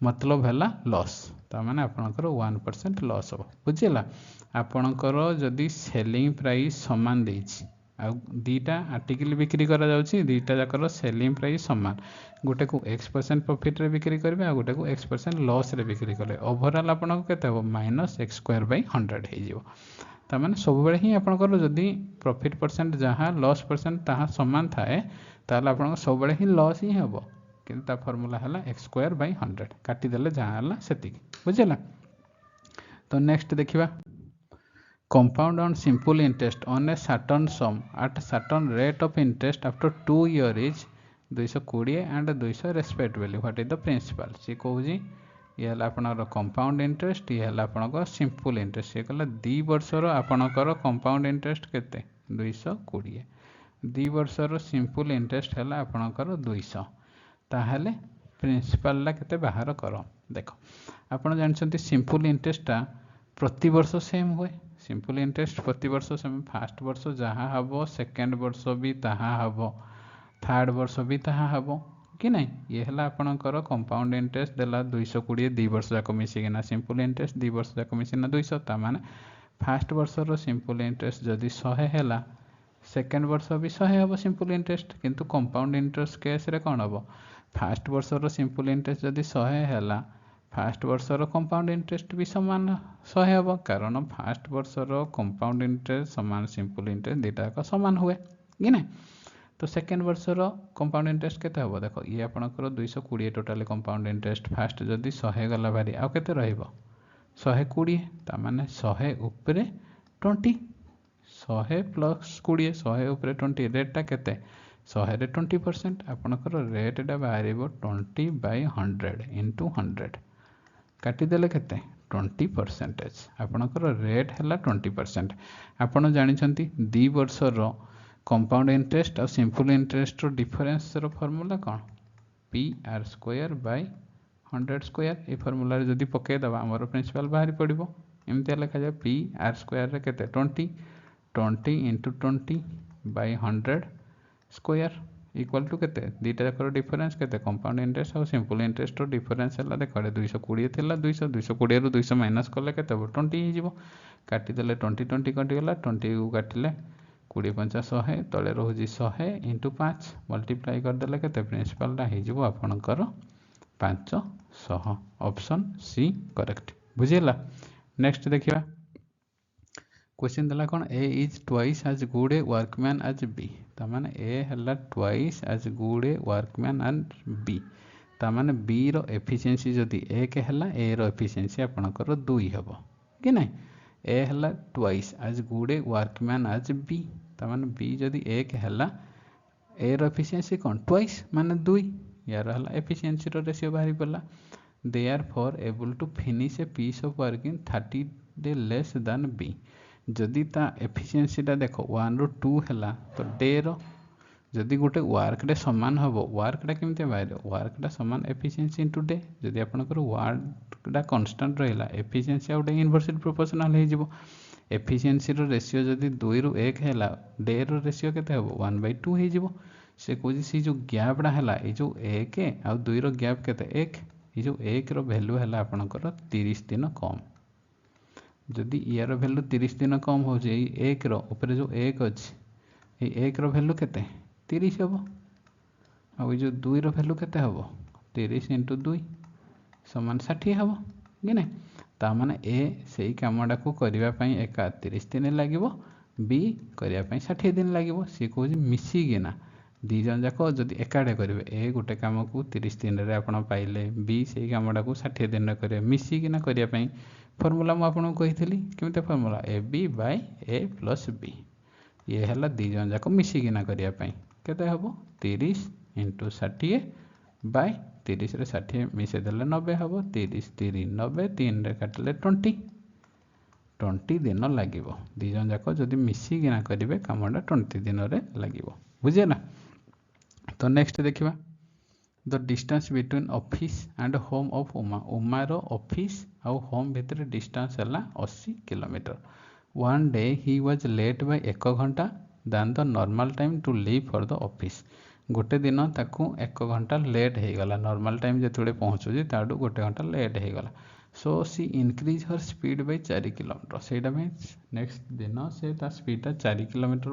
मतलब हैला लॉस ता माने आपनकर 1% लॉस हबो बुझिला आपनकर जदि सेलिंग प्राइस समान देछि आ दीटा आर्टिकल बिक्री करा जाउछि दीटा जाकर सेलिंग प्राइस समान गोटे को x% प्रॉफिट रे बिक्री करबे आ गोटे को x% लॉस रे बिक्री करले ओवरऑल आपनको केते हबो -x² हे जिवो ता माने सब बेले ही आपनकर जदि प्रॉफिट परसेंट जहाँ लॉस परसेंट ताहा समान थाए ताले आपनको सब बेले ही लॉस ही हबो किंतु ता फार्मूला हला x² काटी देले जहाँ हला सेति बुझिला तो नेक्स्ट देखिबा compound on simple interest on a certain sum at certain rate of interest after 2 years is 220 and 200 respectively what is the principal से कहू जी ये हला आपनकर कंपाउंड इंटरेस्ट ये हला आपनकर सिंपल इंटरेस्ट ये कहला 2 वर्षर आपनकर कंपाउंड इंटरेस्ट केते 220 2 वर्षर सिंपल इंटरेस्ट हला आपनकर 200 ताहले प्रिंसिपल ला केते बाहर करो देखो आपण जानछंती सिंपल इंटरेस्ट ता प्रति वर्ष सेम होए सिंपल इंटरेस्ट प्रति वर्ष सेम फास्ट वर्ष जहाँ हम सेकेंड वर्ष भी ताहा हम थर्ड वर्ष भी ताहा हम कि नहीं ये है आपणकर कंपाउंड इंटरेस्ट देला 220 2 वर्ष जाक मिसिकिना सिंपल इंटरेस्ट 2 वर्ष जाक मिसिना 200 तामाने फास्ट वर्षर सिंपल इंटरेस्ट जदि 100 है सेकेंड वर्ष भी 100 हम सिंपल इंटरेस्ट किंतु कंपाउंड इंटरेस्ट केस रे कौन हम फास्ट वर्षर सिंपल इंटरेस्ट जदि 100 है फास्ट वर्षर कंपाउंड इंटरेस्ट भी सामान 100 हम कारण फास्ट वर्षर कंपाउंड इंटरेस्ट सामान सिंपल इंटरेस्ट दुटा जाक सामान हुए कि ना तो सेकेंड वर्षर कंपाउंड इंटरेस्ट केते हम देख ये आपणकर 220 टोटाली कंपाउंड इंटरेस्ट फास्ट जदि 100 गला भारी आउ केते रहइबो 120 ता माने 100 उपरे 20 100 प्लस 20 100 उपरे 20 रेटा केते 100 रे 20% आपणकर रेटा बाहर 20/100 इंटू 100 काटिदेले केते 20% आपणकर रेट है 20%। आपण जानिछंती 2 वर्षर कंपाउंड इंटरेस्ट और सिंपल इंटरेस्ट डिफरेंस रो फार्मूला कौन PR²/100² ये फार्मूला जदि पके दबा हमर प्रिंसिपल बाहरी पड़िबो एमती लिखा जाए PR² रे केते 20 इंटू 20/100² इक्वल टू केते दीटा जाकर डिफरेंस केते कंपाउंड इंटरेस्ट और सिंपल इंटरेस्ट रो डिफरेंस है देख 220 थिला 200 220 रु 200 माइनस कले केते 20 ही जीवो काटी देले 20 20 कटि गला 20 को काटिले 20 5 100 तले रोजी 100 इंटू 5 मल्टीप्लाई करदेले केते प्रिंसिपलटा हो आपणकर 500 ऑप्शन सी करेक्ट बुझेला। नेक्स्ट देखिबा क्वेश्चन देला कोन A is twice as good a workman as B तामाने ए हला twice as good a workman and B तामाने बी रो एफिशिएंसी जदि 1 हला ए रो एफिशिएंसी आपणकर 2 हबो कि नै ए हला twice as good a workman as B तामाने बी जदि 1 हला ए रो एफिशिएंसी कोन ट्वाइस माने 2 यार हला एफिशिएंसी रो रेशियो बाहरी पड़ला they are for able to finish a piece of work in 30 day less than B जदि ता एफिशिएंसीटा देख 1 ରୁ 2 है तो डे रो जदि गोटे वर्कडे सामान हम वर्कटा केमती बाहर वर्कटा सामान एफिशिएंसी इंटू डे जदि आपनकर वर्कटा कांस्टेंट रहिला एफिशिएंसी आउट इनवर्सली प्रोपोर्शनल हो जिवो एफिशिएंसी रो रेशियो जदि 2 ରୁ 1 है डे रो रेशियो केते हबो 1/2 हो जिवो से कोजी सी जो गैपडा हैला ए जो 1 आ 2 रो गैप केते 1 ए जो 1 रो वैल्यू हैला आपनकर 30 दिन कम जदि यार वैल्यू 30 दिन कम हो जाए 1 रो ऊपर जो 1 अच्छे ये 1 रो वैल्यू केते 30 हम आ जो 2 रो वैल्यू केते हम 30 इंटू 2 समान 60 हम कि नहीं ता माने ए सही कामटा को करने एका 30 दिन लगे बी करने 60 दिन लगे सी कौन मिसिकिना दी जन जाक जदि एकाठे करेंगे ए गोटे कम को 30 दिन में आप पाइले बी से कमटा को 60 दिन में करेंगे मिसिकिना करने फॉर्मूला मुझे कही केमती formula A B by A plus B ये है दी जन जाक मिसिकिना करने केते हम 30 इंटू 60 बाय 30 रे 60 मिसेदेले 90 हम 30 3 90 3 रे काटिले 20 दिन लगे दी जन जाक जदि मिसिकिना करेंगे कमटा 20 दिन में लगे बुझेगा। तो नेक्स्ट देखिबा the distance between office and home of Uma उमार ऑफिस आउ होम भितर डिस्टेंस है 80 kilometre one day he was late by 1 घंटा then the normal time to leave for the office गोटे दिन ताकू 1 घंटा लेट हो गला नॉर्मल टाइम जो पहुँचुची ताडू गोटे घंटा लेट हो गला so she increase her speed by 4 kilometre से नेक्स्ट दिन से स्पीड 4 किलोमीटर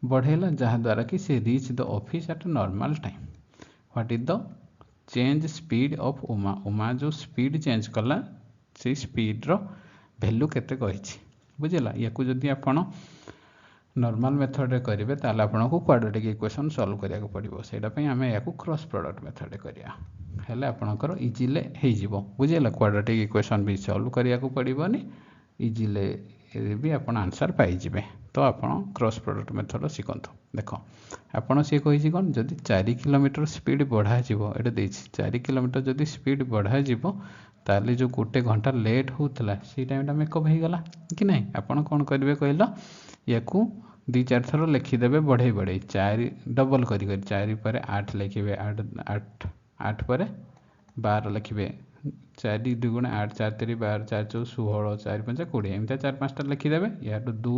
बढ़ेला जहाँ द्वारा कि से reach the office at normal time what is the change speed of Uma Uma जो स्पीड चेंज कला से स्पीड रो वैल्यू केते कहिछि बुझेला याकू जदि आपण नॉर्मल मेथड रे करिवे ताले आपण को क्वाड्रेटिक इक्वेशन सॉल्व करिया को पड़िबो सेटा पई हमें याकू क्रॉस प्रोडक्ट मेथड रे करिया हेले आपणकर इजीले हे जिवो बुझेला क्वाड्रेटिक इक्वेशन भी सॉल्व करिया को पड़िबोनी इजीले भी आपण आंसर पाई जिवे तो आपण क्रॉस प्रोडक्ट मेथड शिखंतु देख आपण सी कही कौन जदि 4 किलोमीटर स्पीड बढ़ा जीवो एटा देछि 4 किलोमीटर जदि स्पीड बढ़ा जीवो ताले जो गोटे घंटा लेट होतला सी टाइमटा मेकअप हो गला कि नहीं आपण कौन करेंगे कहल याकू 2-4 थर लिखिदेवे बढ़े बढ़े 4 डबल करी 4 पर 8 लिखे 8 पर 12 लिखे 4 2 8 4 3 12 4 4 16 4 5 20 एमती 4 5टा लिखिदेवे या 2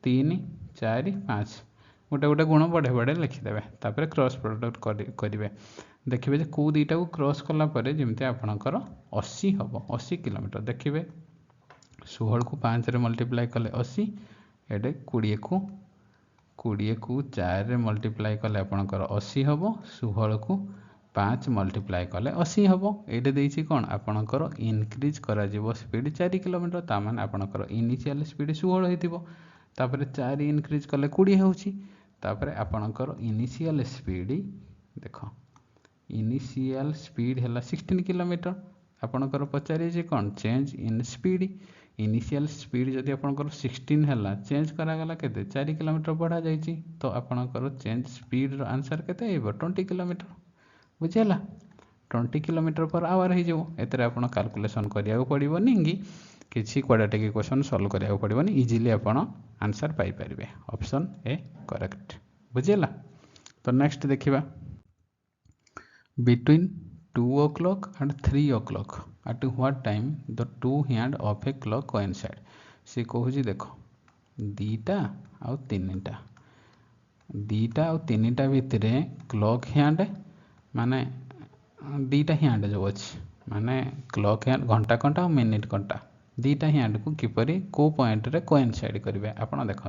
3 4 5 गोटे गोटे गुण बढ़े बढ़े लिखिदेवे तापर क्रॉस प्रोडक्ट करेंगे देखिए कौ दुईटा को क्रॉस कलापर जमी आपणकर 80 हम 80 किलोमीटर देखिए 16 को 5 रे मल्टीप्लाई कले 80 एडे 20 को 4 रे मल्टीप्लाई कले आपणकर 80 हम 16 को 5 मल्टीप्लाई कले 80 हम ये देती कौन आपणकर इनक्रीज करा स्पीड 4 किलोमीटर तामान आपणकर इनिशियल स्पीड 16 होतापर 4 इनक्रीज कले 20 होची तापर आपणकर इनिशियल स्पीड देख इनिशियल स्पीड है 16 किलोमीटर आपणकर पचारे कौन change in speed initial speed जदि आपणकर 16 है चेंज करागला केते 4 किलोमीटर बढ़ा जाइए तो आपणकर चेंज स्पीड आंसर केते 20 किलोमीटर बुझेगा 20 किलोमीटर पर आवर होते आप कैलकुलेशन करा पड़ोनी कि किसी क्वाड्रेटिक इक्वेशन सॉल्व करा पड़ोनी इजिली आप आंसर पाइपर ऑप्शन ए करेक्ट बुझेगा तो नेक्स्ट देखा between 2 o'clock and 3 o'clock at what time the two hand of a clock coincide सी कहूँ देख दीटा आउ तीनटा भितर क्लॉक हैंड माने दीटा हैंड जो अच्छी माने क्लॉक हैंड घंटा कंटा और मिनिट कंटा दीटा हैंड को किपरि को पॉइंट रे कोइनसाइड करेंगे आपड़ देखो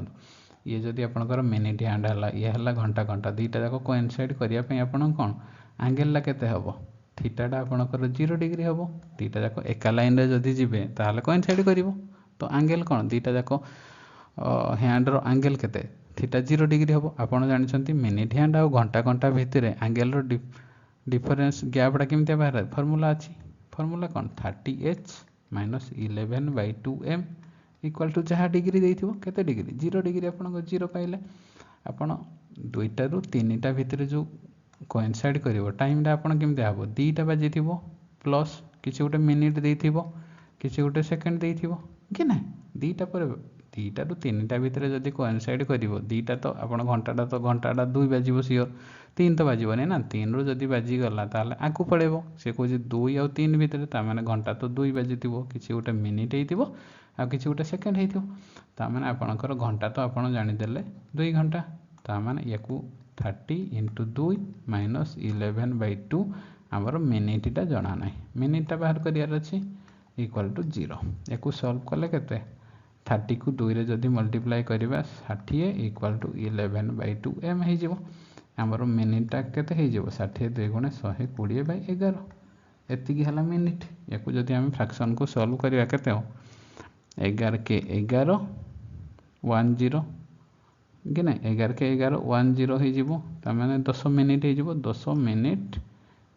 ये जदि आपंकर मिनिट हैंड है ये है घंटा घंटा दीटा जाक कोइनसाइड करने आपण कौन आंगेल केते हम थीटाटा आपंकर 0 डिग्री हम दीटा जाक एका लाइन रे जदि जीवे ताहले कोइनसाइड करिवो तो आंगेल कौन दीटा जाक हैंड रो आंगेल केते थीटा 0 डिग्री हम आपड़ जानते मिनिट हैंड आ घंटा घंटा भितर आंगेल रो डिफरेंस गैपटा केमती बाहर फर्मूला अच्छी फर्मूला कौन 30h - 11/2m इक्वल टू जहाँ डिग्री देथिबो केते डिग्री 0 डिग्री आपन 0 पाइले आपन दुईटा रु तीनटा भितर जो कोइनसाइड करिवो टाइमटा आपन केमती हबो दीटा बाजिथिबो प्लस किसी गोटे मिनिट देथिबो किसी गोटे सेकेंड देथिबो कि ना दीटा पर दीटा रु तीनटा भितर जदि कोइनसाइड करिवो दीटा तो आपन घंटाटा 2 बाजिबो सियोर 3 तो बाजिबनी ना 3 रु जदि बाजिगला ताहले आकु पड़ेबो से कहूँ 2 और 3 भितर तामाने घंटा तो 2 बाजिथिबो किसी गोटे मिनिट होइथिबो आ किसी गोटे सेकेंड होइथिबो तामाने आपणकर घंटा तो आपन जानिदेले 2 घंटा तामाने याकू 30 × 2 - 11/2 आमर मिनिटा जना ना मिनिटा बाहर करियार अच्छी इक्वल टू 0 याकू सॉल्व कले केते 30 को 2 रे जदि मल्टीप्लाई करबा 60 इक्वल टू 11/2m हो आमर मिनिटा केते हो 60 2 × 120/11 एतिकी हला मिनिट याकू जदि आम फ्रैक्शन को सॉल्व करबा केते हो 11 के 11 10 कि ना 11 के 11 10 हो तार 10 मिनिट हो 10 मिनिट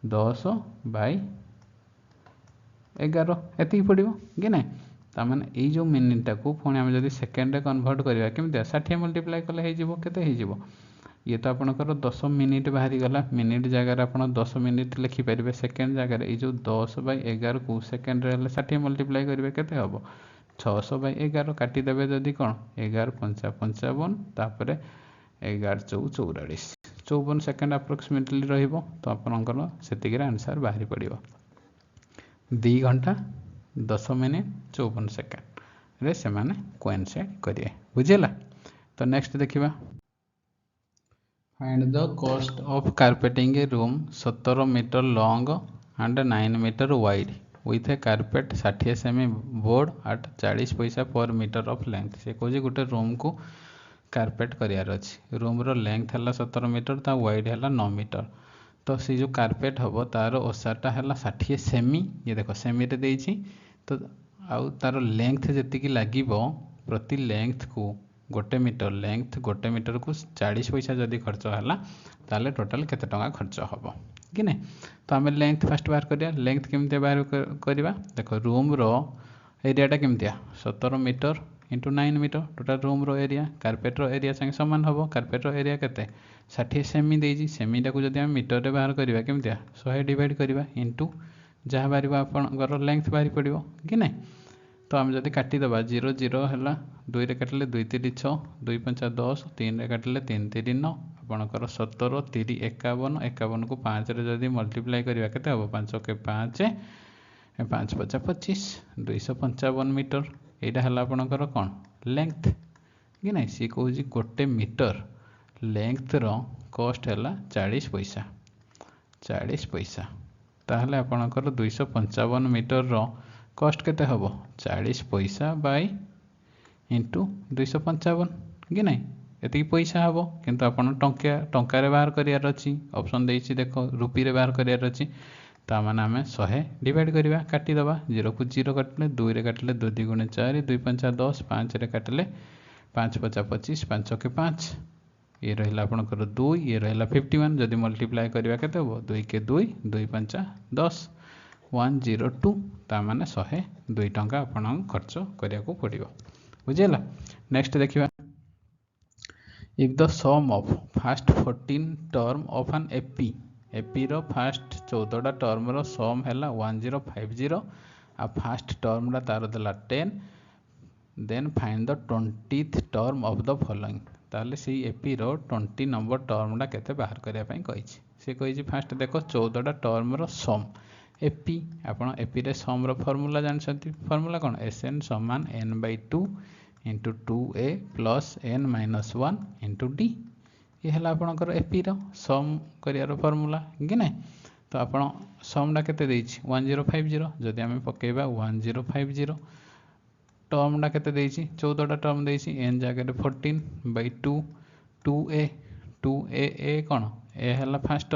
10/11 एतिकी पड़ो कि ना तार यो मिनिटा को पुणी आम जब सेकेंड कन्वर्ट करवा केमती 60 मल्टीप्लाई कले हो ये तो आपंकर 10 मिनिट बाहरी गला मिनिट जगार आप 10 मिनिट लिखिपारे सेकेंड जगार ये 10/11 को सेकेंड 60 मल्टीप्लाई करेंगे केते हम 600/11 काटिदेवे जदि कौन 11 × 5 = 55 तापर 11 × 4 = 44 54 सेकेंड अप्रोक्सीमेटली रहिबो तो आपनकर सेतिके आंसर बाहरी पड़िबो 2 घंटा 10 मिनिट 54 सेकेंड रे से माने कोइनसाइड करिए बुझेला तो नेक्स्ट देखिबा find the cost of carpeting a room 17 metre long and 9 metre wide with a carpet 60 cm board at 40 paisa पर मीटर ऑफ लेंथ से कहे गोटे रूम को कार्पेट करार अच्छी रूम रो लेंथ है 17 मीटर ता वाइड है 9 मीटर तो सी जो कार्पेट हम तार ओसाटा है 60 सेमी ये देख सेमी रे देइछि तो आउ तार लेंथ जी लगे प्रति लेंथ को गोटे मीटर को 40 पैसा जदि खर्च है ताले टोटाल केते टंका खर्च हम कि नहीं तो आम लेंथ फास्ट बाहर करिया लेंथ केमती बाहर करवा देख रूम रो एरियाटा केमतिया 17 मीटर × 9 मीटर टोटाल रूम रो एरिया कार्पेट रो एरिया संगे सामान हम कार्पेट रो एरिया केते 60 सेमी देइछि सेमीटा को जदि हम मीटर रे बाहर करवा केमतिया 100 डिवाइड करवा इंटू जहाँ बाहर आपंकर लेंथ बाहरी पड़ो कि नहीं तो आम जब काटिदेबा 0 0 है 2 रे काटिले 2 3 6 2 5 10 3 रे काटिले 3 3 9 आपंकर 17 3 51 51 को 5 रे जदि मल्टीप्लाई करवा केते हम 5 के 5 पाँच पचा 25 255 मीटर यहाँ है आपणकर कौन लेंथ कि ना सी कौन गोटे मीटर लेंथ रो कॉस्ट है 40 पैसा 40 पैसा ताहले आपणकर 255 मीटर रो कॉस्ट केते हबो 40 पैसा बाय इंटू 255 कि ना ये पैसा हम किंतु आपन टंकार बाहर करार अच्छी ऑप्शन देछि देखो रुपी रे बाहर करार अच्छी ताने आम 100 डिवाइड करवा काटिदेवा 0 को 0 काटिले 2 रे काटिले 2 दी गुणे 4 2 5 10 5 रे काटिले 5 पचा 25 5 के 5 ये रहा आपंकर 2 ये रहा 51 जदि मल्टीप्लाए करवा के 2 के 2 2 5 10 102 ताने 100 2 टंका आपन खर्च करिया को पड़िबो बुझिला। नेक्स्ट देखिबा if the sum of first 14 term of an AP रो फास्ट 14टा टर्म रो सम है 1050 आ फास्ट टर्म तार देला 10 then find the 20th term of the following ताले से एपी रो 20 नंबर टर्म केते बाहर करिया पई कहिछि से कहिछि फास्ट देखो 14टा टर्म रो सम एपी आपण एपी रे सम रो फार्मूला जानछंती फार्मूला कोन एसएन समान n/2 into 2a plus n-1 into D ये है आपणकर एपी रो सम करियार फार्मूला कि ना तो आपण समटा केते देछि 1050 जदि आम पकेबा 1050 टर्मटा केते देछि 14टा टर्म देछि n जगह 14/2 2a कौन ए है फास्ट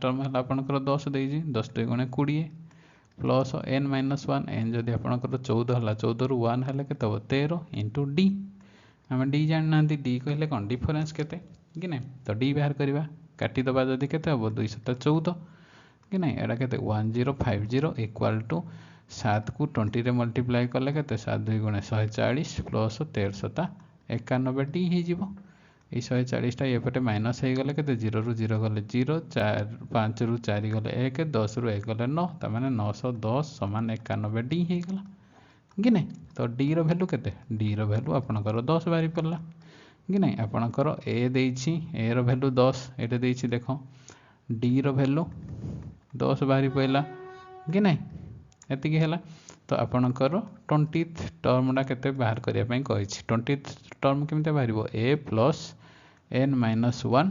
टर्म है आपणकर 10 देछि 10 2 गुणे 20 प्लस n-1 n जदि आपणकर 14 है 14 रु 1 है केते हो 13 इंटू डी आम डी जानना डी कहले कौन डिफरेंस केते कि ना तो डी बाहर करवा काटिदेवा जदि केते हो 214 कि ना एटा केते 1050 इक्वल टू 7 को 20 रे मल्टीप्लाई कले केते 7 2 गुणे 140 प्लस 13 7 91 डी ही जीवो ये 140 टा एपटे माइनस हो गले केते 0 रु 0 गले 0 4 5 रु 4 गले 1 10 रु 1 गले 9 त माने 910 समान 91 डी ही गला कि ना तो डी रो वैल्यू केते डी रो वैल्यू आपनकर 10 बारी पड़ला कि ना आपणकर ए देछि ए रो वैल्यू 10 एटे देछि देखो डी रो वैल्यू 10 बाहरी पड़ला कि ना एतिकी हैला तो आपणकर 20th टर्मटा केते बाहर करिया पई कहिछि 20th टर्म केमिते बाहरिबो a प्लस n-1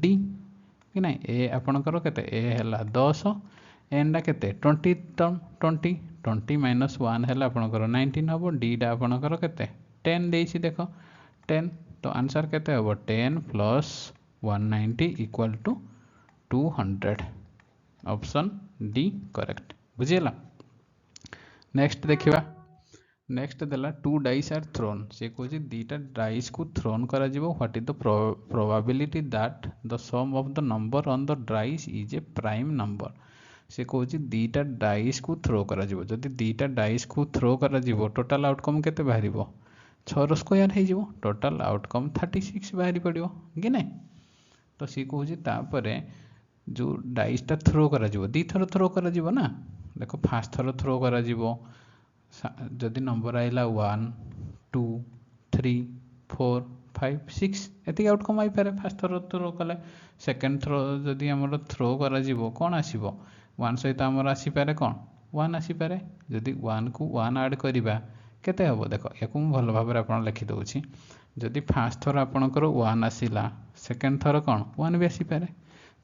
d कि ना ए आपणकर केते a हैला 10 n टा केते 20th टर्म 20 माइनस 1 हैला आपणकर 19 हबो d टा आपणकर केते 10 देछि देखो 10 तो आंसर केते हबो 10 plus 190 equal to 200 option D correct बुझिला। नेक्स्ट देखिबा नेक्स्ट देला 2 डाइस आर थ्रोन से कहछि दीटा डाइस को थ्रोन करा जिवो what is the probability that the sum of the number on the dice is a prime number से कहछि दीटा डाइस को थ्रो करा जिवो जदि दीटा डाइस को थ्रो करा जिवो टोटल आउटकम केते बाहरिबो 6 रो स्क्वायर हे जिवो टोटल आउटकम 36 बाहरी पड़िबो कि नै तो सी कहछि तापरे जो डाइसटा थ्रो करा जिवो दी थरो थ्रो करा जिवो ना देखो फास्ट थरो थ्रो करा जिवो जदि नंबर आइला 1 2 3 4 5 6 एति आउटकम आई पारे फास्ट थरो थ्रो कले सेकंड थ्रो जदि हमर थ्रो करा जिवो कोन आसीबो 1 सहित हमर आसी पारे कोन 1 आसी पारे जदि 1 को 1 ऐड करिबा केते हबो देखो याकू भल भाबरे आपण लिखि दउछि जदि फास्ट थरो आपणकर 1 आसीला सेकंड थरो कोन 1 भी आसी पारे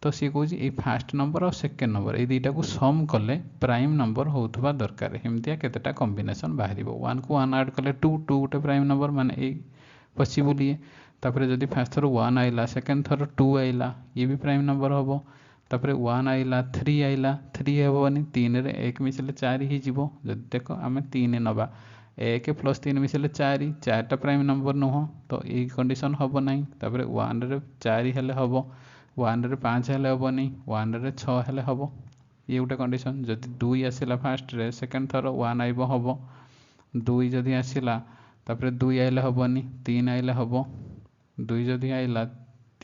तो सी कहूँ ये फास्ट नंबर और सेकेंड नंबर ये दुईटा को सम कले प्राइम नंबर होउथबा दरकार एमतिया केतेटा कॉम्बिनेशन बाहर 1 को 1 ऐड कले 2 गोटे प्राइम नंबर माने ए पॉसिबल ये तापरे जदि फास्ट थर 1 आइला सेकेंड थर 2 आइला ये भी प्राइम नंबर होबो तापरे 1 आइला 3 आइला 3 हेबोनी 3 रे 1 मिसले 4 ही जीवो जदि देखो आमे 3 नबा 1 प्लस 3 मिसले 4 4टा प्राइम नंबर नुह तो ये कंडीशन होबो नहीं तापरे 1 रे 4 हेले होबो 1 रे 5 हेले होबनी 1 रे 6 हेले होबो ये गोटे कंडीशन जदि 2 आसिला फास्ट रे सेकंड थर 1 आइबो होबो 2 जदि आसिला तापरे 2 आइले होबनी 3 आइले होबो 2 जदि आइला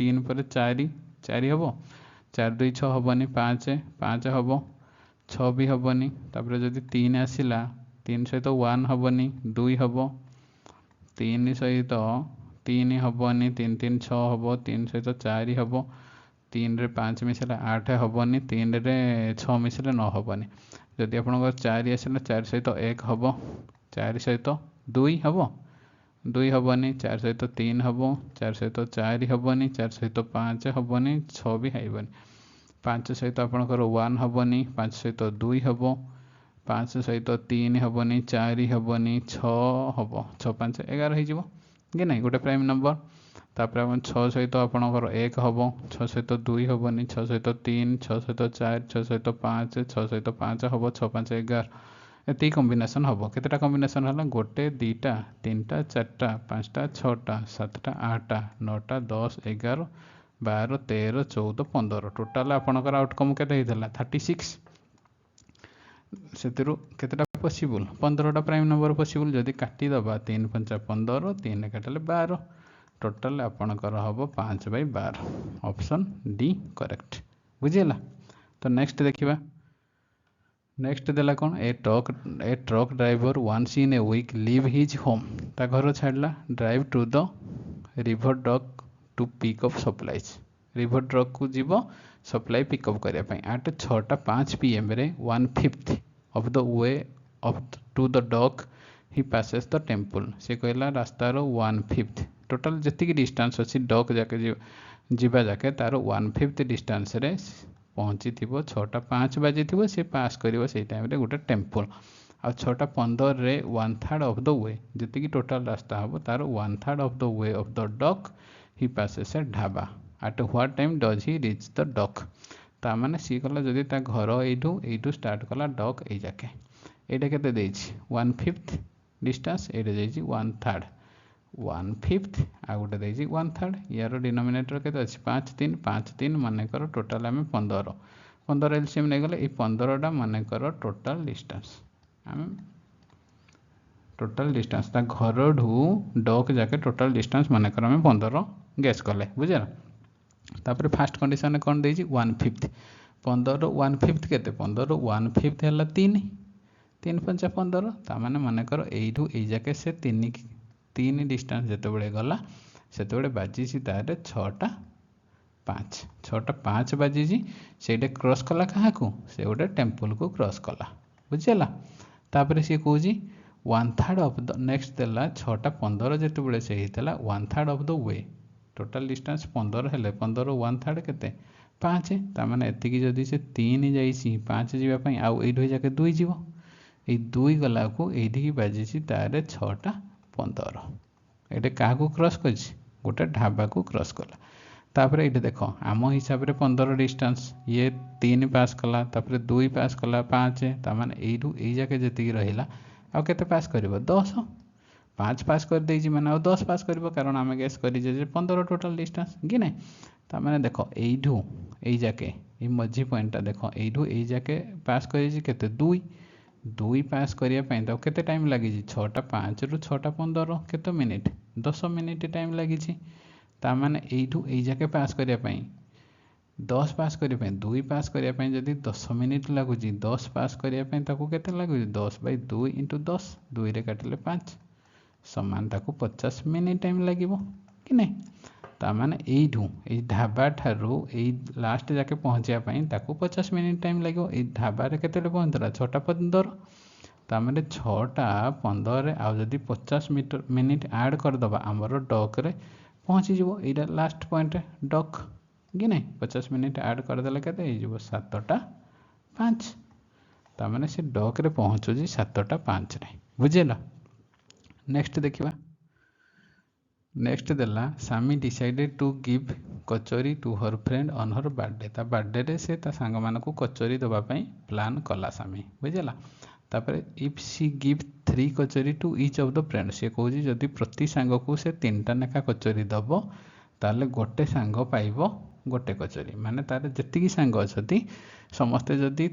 3 पर 4 होबो 4 2 6 होबनी 5 5 होबो 6 भी होबनी तापरे जदि 3 आसिला 3 सहित 1 होबनी 2 होबो 3 सहित 3 होबनी 3 3 6 होबो 3 सहित 4 होबो 3 रे 5 मिसले 8 होबनी 3 रे 6 मिसले 9 होबनी जदि आपंकर 4 आसला 4 सहित 1 हम 4 सहित 2 हम 2 हेनी 4 सहित 3 हम 4 सहित 4 हेनी 4 सहित 5 हेनी 6 भी हेबनी 5 सहित आपंकर 1 हेनी 5 सहित 2 हम 5 सहित 3 हेनी 4 हेबनी 6 हम 6 5 11 हो कि नहीं गोटे प्राइम नंबर तापर आप 6 सहित आपंकर 1 हम 6 सहित 2 हेनी 6 सहित 3 6 सहित 4 6 सहित 5 6 सहित 5 हम 6 5 11 एति कॉम्बिनेशन हम केतेटा कॉम्बिनेशन है गोटे दुईटा तीनटा चार्टा पाँचटा छटा सातटा आठटा नौटा 10 11 12 13 14 15 टोटाल आपणकर आउटकम केते होता 36 से केतेटा पॉसिबल 15टा प्राइम नंबर पॉसिबल जदि काटिदबा 3 5 15 3 काटिले 12 टोटाल आपणकर हम 5/12 ऑप्शन डी करेक्ट बुझीला। तो नेक्स्ट देखिबा नेक्स्ट देला कौन a truck driver once in a week leave his home ता घर छाड़ला drive to the river dock to pick up supplies river truck को जीव सप्लाई पिकअप करने एट 6:05 PM रे 1/5 of the way of to the duck he passes the temple से कहला रास्तार 1/5 टोटाल जी डिस्टेंस अच्छी डक जाके जीवा जाके तार 1/5 डिस्टेंस रे पहुँची थी 6:05 बाजी थी सी पास कर टाइम गोटे टेम्पल आ 6:15 रे 1/3 ऑफ द वे जी टोटाल रास्ता हम तार 1/3 of the way of the duck he passes a dhaba at what time does he reach the duck ताने सी कला जदि ता घर यू स्टार्ट कला डक ये जाके यहाँ के 1/5 डिस्टेंस ये 1/3 1/5 आ गोटे 1/3 यार डिनोमिनेटर के 5 3 5 3 मानकर टोटाल आम 15 एलसीएम नहीं गले 15टा मानकर टोटाल डिस्टेंस आम टोटाल डिस्टेंस ता घर डक जाके टोटाल डिस्टेंस मानकर आम 15 गैस कले बुझे तापर फास्ट कंडीशन कौन देती 1/5 15 1/5 के 15 1/5 है 3 3 5 15 ताने मानकर यू जाके से 3 डिस्टेंस जिते गला से बाजी तार 6:05 6:05 बाजी से क्रॉस कला क्या से गोटे टेम्पल को क्रॉस कला बुझीगला तापर सी कौन 1/3 ऑफ द नेक्स्ट देला 6:15 जिते से होता 1/3 of the way total distance 15 हेले 15 1/3 के 5 ताने एतिकी जदि से 3 जाइए 5 जावाई आउ ये जाके 2 जीव ये 2 गला को ये बाजी तार 6:15 ये क्या क्रॉस कर गोटे ढाबा को क्रॉस कला तापर ये देख आम हिसाब से 15 डिस्टेंस ये 3 पास कला तापर 2 पास कला 5 ताने यू जाके जी रहा आउ के पास कर 10 5 पास कर दे मैंने आउ 10 पास कर कारण आम गैस कर 15 टोटाल डिस्टेंस कि नहीं ताने देख यू ये जाके ये मझी पॉइंटा देख यू ये जाके पास कर 2 पास करने तो केते टाइम लगी 6:05 रु 6:15 केते मिनिट 10 मिनिट टाइम लगी ताने यू ये जाके पास करने 10 पास करने 2 पास करने जदि 10 मिनिट लगुच 10 पास करने के लगुच 10/2 × 10 2 रे काटिले 5 समान ताकू 50 मिनिट टाइम लगे कि नहीं ताने ये ढाबा ठारू लास्ट जाके पहुँचापी 50 मिनिट टाइम लगे ये ढाबा के पहुँचला 6:15 तामें 6:15 आउ जदि 50 मिनिट ऐड करदे आमर डक रे पहुँची ये लास्ट पॉइंट डक कि नहीं 50 मिनिट ऐड करदे के 7:05 तामें से डक रे पहुँचुँ 7:05 बुझेगा। नेक्स्ट देखिबा नेक्स्ट देला Sammy decided to give kachori to her friend on her birthday ता बर्थडे रे से ता सांग मान को कचोरी दबा पई प्लान कला सामी बुझेला तापर if she give 3 kachori to each of the friend से कहूँ जदि प्रति सांग को से 3टा नेखा कचोरी दब ताले गोटे सांग पाइबो गोटे कचोरी माने तार जति सांग अच्छी समस्ते जदि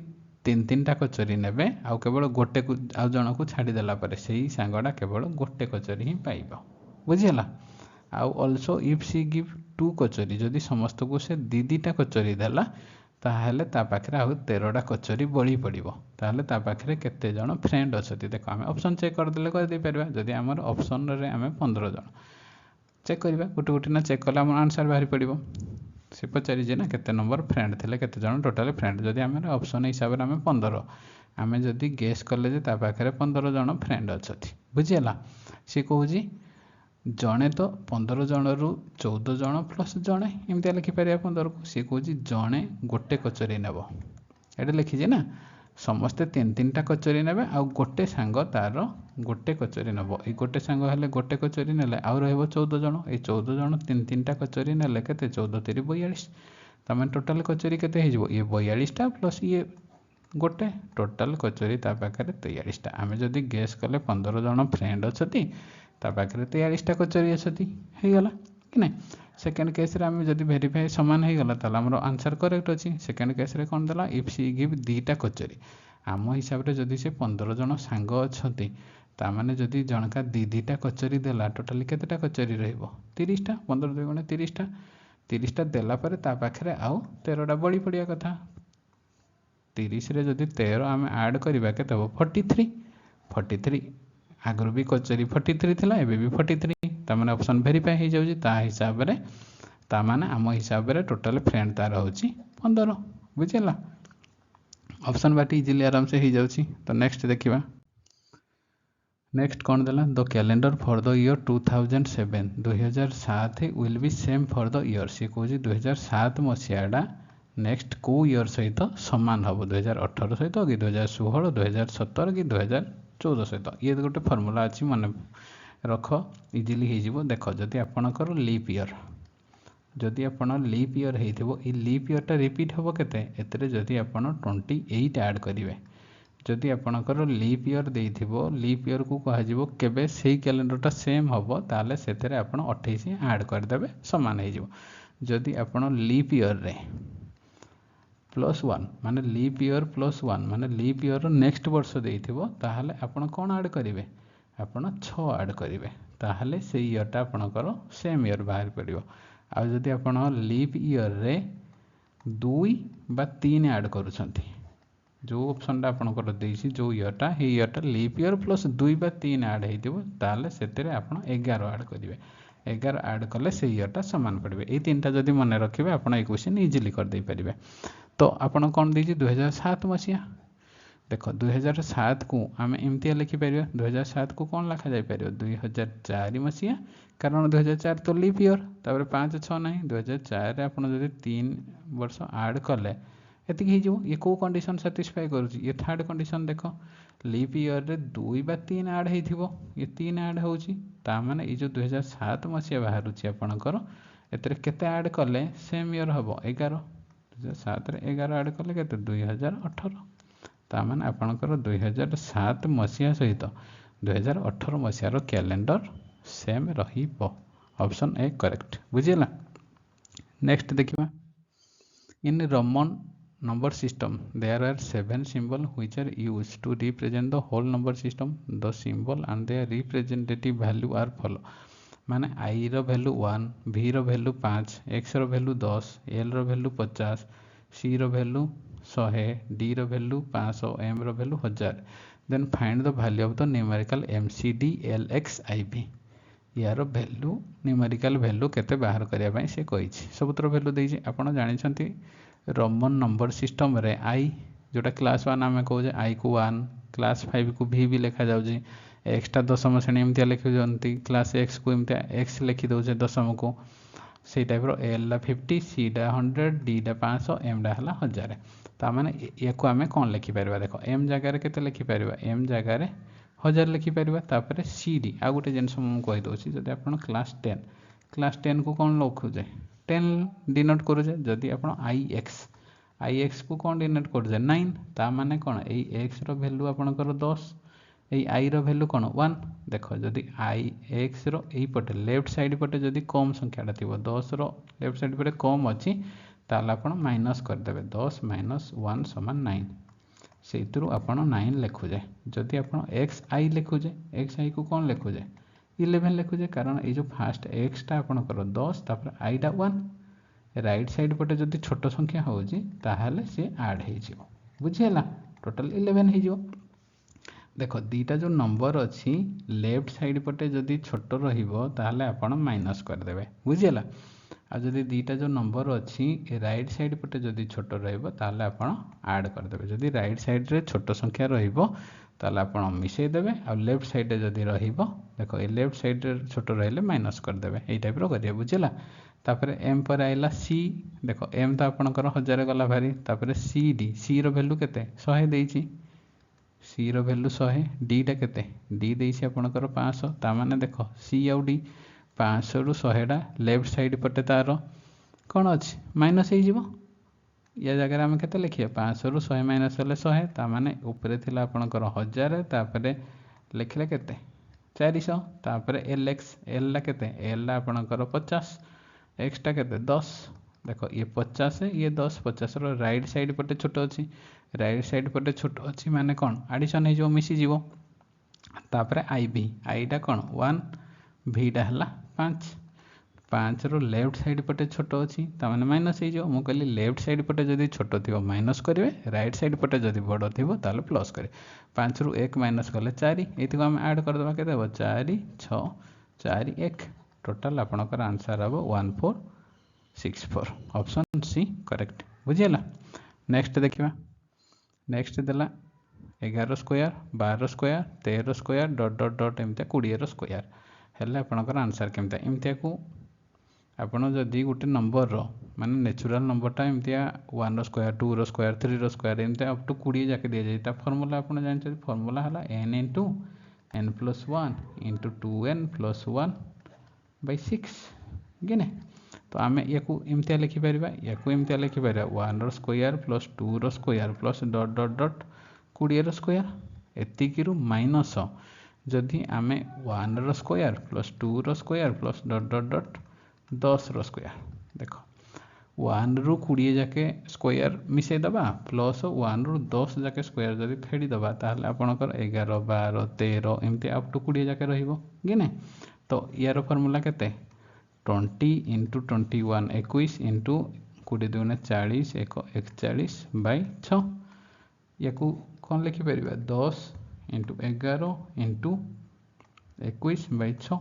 3-3टा कचोरी नेबे आउ केवल गोटे को आउ जन को छाड़ीदेला से ही सांगटा केवल गोटे कचोरी ही पाइब बुझीगला आउ also if she give 2 kachori जदि समस्त को से 2-2टा कचोरी देला ताहले ता पाखरे आउ 13टा कचोरी बड़ी पड़िबो ताहले ता पाखरे केते जण फ्रेंड अछती देखो आमे ऑप्शन चेक कर देले कर दे परबा जदि हमर ऑप्शन रे आमे 15 जण चेक करबा गोटे गोटे ना चेक कला हमर आंसर बाहरी पड़िबो से पचारि जे ना केते नंबर फ्रेंड थिले केते जण टोटल फ्रेंड जदि आमे ऑप्शन हिसाब रे आमे 15 आमे जदि गेस कले जे ता पाखरे 15 जन फ्रेंड अच्छी बुझीगला सी कहूँ जड़े तो 15 जन रु 14 जन प्लस जड़े एमती लिखिपर 15 को सी कहूँ जड़े गोटे कचरी नेब ये लिखीजे ना समस्ते तीन तीन टा कचरी नेबे आ गोटे सांग तार गोटे कचरी नेब ये गोटे सांग हेले गोटे कचरी नेले आउ रहिबो 14 जन ये 14 जन तीन तीन टा कचरी नेले केते 14 3 42 तमें टोटाल कचरी केते हेजिबो ये 42 टा प्लस ये गोटे टोटाल कचरी ता पाखरे 43 टा आमे जदि गेस कले 15 जन फ्रेंड अछती ता पाखरे 43 टा कचरी अछती हे गला कि नै सेकेंड केस रे आमे जदि वेरीफाई समान हे गला ताला हमरो आंसर करेक्ट अछि सेकेंड केस रे कोन देला इफ सी गिव दीटा कचरी आम हिसाब रे जदि से 15 जन सांग अछती ता माने जदि जनका दीटा कचरी देला टोटाली केतेटा कचरी रहइबो 30 टा 15 2 गुणे 30 टा देला परे ता पाखरे आउ 13 टा बड़ी पड़िया कथा 30 रे जदि 13 आमे ऐड करिबा केते हो 43 आगरो भी कचरी 43 थिला एबे भी 43 ता माने ऑप्शन वेरीफाई हे जाउजी ता हिसाब रे ता माने आम हिसाब रे टोटल फ्रेंड तार होची 15 बुझिला ऑप्शन बाटी इजीली आराम से हे जाउची तो नेक्स्ट देखिबा नेक्स्ट कौन देला the calendar for the year 2007 2007 will be same for the year सी कहूँ 2007 मसीहाटा नेक्स्ट को ईयर सहित सामान हम 2018 सहित कि 2016 2017 कि 2014 सहित ये गोटे फर्मूला अच्छी मन रख इजिली हो देख जदि आपणकर लीप ईयर जदि आप लीप ईयर हो लीप ईयरटा रिपीट हम के जदि आप 28 ऐड करेंगे जदि आपणकर लीप ईयर देइथिबो लीप ईयर को कह केबे सेही कैलेंडरटा सेम हम ताले सेथरे आपण 28 ऐड करदेबे समान हो जिवो जदि आपण लीप ईयर रे +1 माने लीप ईयर +1 माने लीप ईयर नेक्स्ट वर्ष देइथिबो ताहाले आपण कोन ऐड करिवे आपण 6 ऐड करिवे ताहाले सेही ईयरटा आपणकर सेम ईयर बाहर पड़िबो आ जदि आपण लीप ईयर रे 2 बा 3 ऐड करूछंती जो ऑप्शनटा आपणकर देइछि जो ईयरटा हे ईयरटा लीप ईयर +2 बा 3 ऐड हेतिबो ताले सेतेरे आपण 11 ऐड करिवे 11 ऐड कले से ईयरटा समान पड़े ये तीन टा जदि मन रखिए आपड़ ये क्वेश्चन इजिली कर दे पारे तो आपड़ कौन देती 2007 मसीहा देख 2007 को आम एमती लिखिपर 2007 को कौन लिखा जापर 2004 मसीहा कारण 2004 तो लीप ईयर तापर 5 6 ना 2004 आप 3 वर्ष ऐड कले एति ये कौ कंडीशन साटिस्फाई करुँच ये थर्ड कंडीशन देख लीप ईयर रे 2 बा 3 ऐड हो ये 3 ऐड होने ये जो 2007 मसीहा बाहर आपणकर एते केते ऐड कले सेम ईयर हम 11 2007 रे 11 ऐड कले केते 2018 तामाने आपणकर 2007 मसीहा सहित 2018 मसीहार कैलेंडर सेम रहिबो ऑप्शन ए करेक्ट बुझिला नेक्स्ट देखिबा in Roman number system there are 7 symbols which are used to represent the whole number system the symbol and their representative value are follow माने i रो value 1 v रो value 5 x रो value 10 l रो value 50 c रो value 100 d रो value 500 m रो value 1000 then find the value of the numerical mcd lx iv यार value numerical value केते बाहर करिया पई से कहिछि सबुतर वैल्यू देछि आपण जानि छथि रोमन नंबर सिस्टम रे आई जोटा क्लास 1 आम कहे आई को 1 क्लास 5 को भी लिखा जाऊँगी एक्सटा दशम श्रेणी एमती लिखुंट क्लास एक्स को एमती एक्स लिखि दौचे दशम को से टाइप एल 50 सी डा 100 डी डा 500 एम डा है 1000 ताने या आम कौन लिखिपर देख एम जगार के लिखिपर एम जगार 1000 लिखिपर तापर सी डी आ गोटे जिन कहीदे जब आप क्लास 10 को कौन लिखुचे 10 डिनोट करुचे जदि आप आई एक्स को कौन डिनोट करुचे 9 ता माने कौन यही एक्स रो वैल्यू आपणकर 10 यही आई रो वैल्यू कौन 1 देख जदि आई एक्स रो यही पटे लेफ्ट साइड पटे जदि कम संख्याटा थी 10 रो लेफ्ट साइड पटे कम अच्छी ताल आप माइनस करदे 10 माइनस 1 समान 9 से आप 9 लिखुचे जदि आप एक्स आई लिखुचे एक्स आई को कौन लिखुचे 11 लिखुचे कारण ये जो फास्ट एक्सटा आपणकर 10 तापर आईटा 1 राइट साइड पटे जदि छोट संख्या होची ताहाले से ऐड हो बुझीला टोटल 11 हो देख दीटा जो नंबर अच्छी लेफ्ट साइड पटे जदि छोट रहिबो ताहाले आपण माइनस करदेबे बुझीला जदि दीटा जो नंबर अच्छी राइट साइड पटे जदि छोट रहा आपण ऐड करदे जदि राइट साइड रे छोट संख्या ताल आपण मिसेदेवे आ लेफ्ट साइड जदि देख ये लेफ्ट साइड छोट रही माइनस करदे यही टाइप करेंगे बुझेगा। तापर एम पर आइला सी देख एम तो आपणकर 1000 गला भारी तापर सी डी सी रो वैल्यू केते 100 देइछि सी रो वैल्यू 100 डी टा केते डी देइछि आपणकर 500 ता माने देख सी आउ डी 500 रु 100 टा लेफ्ट साइड पटे तार कौन अच्छी माइनस हो या जगह आम के लिखिए 500 रु 100 माइनस हेल्ले 100 ता माने उपरे थिला आपणकर 1000 तापर लिखले केते 400 तापर एल एक्स एल ला केते एल ला आपणकर 50 एक्सटा केते 10 देखो ये 50 है ये 10 50 रो राइट साइड पटे छोट अच्छी राइट साइड पटे छोट अच्छी माने कौन एडिशन हो मिसी जीवो तापर आई भी आईटा कौन 1 भीटा है 5 5 रो लेफ्ट साइड पटे छोट अच्छी ताने माइनस हो मु कहली लेफ्ट साइड पटे जदि छोट थी माइनस करेंगे राइट साइड पटे जदि बड़ थी प्लस करें 5 रु 1 माइनस कले 4 ये आम ऐड करदे के 4 6 4 1 टोटाल आपणकर आंसर हम 1464 ऑप्शन सी करेक्ट बुझीगला। नेक्स्ट देखा नेक्स्ट देला 11 square 12 square 13 square dot dot dot एमती 20 स्क्वायर हेल्ले आपणकर आंसर केमता एमतिया को आपड़ जदि गोटे नंबर माने नेचुरल नंबरटा एमतिया 1 रो स्क्वायर 2 रो स्क्वायर 3 रो स्क्वायर एमती अप टू 20 जाके दि जाए फॉर्मूला आप जानते फॉर्मूला है n into n plus 1 into 2n plus 1 by 6 गने तो आम या एमती लिखिपर या एमती लिखिपर 1 रो स्क्वायर प्लस 2 रो square plus dot dot dot 20 रो स्क्वायर एतिकी माइनस जदि आम 1 रो स्क्वायर प्लस 2 रो square plus dot dot dot 10 रो स्क्वायर देख 1 रु 20 जाके स्क्वायर मिसई दबा प्लस 1 रु 10 जाके स्क्वायर जदि फेड़ी दबा ताहले आपणकर 11 12 13 एमती अप टू 20 जाके रहिबो गने तो यार फॉर्मूला केते 20 इंटू 21 21 इंटू 20 दूने 40 1 41 बाई 6 या कौन लिखिपर 10 इंटू 11 इंटू 21 बाई 6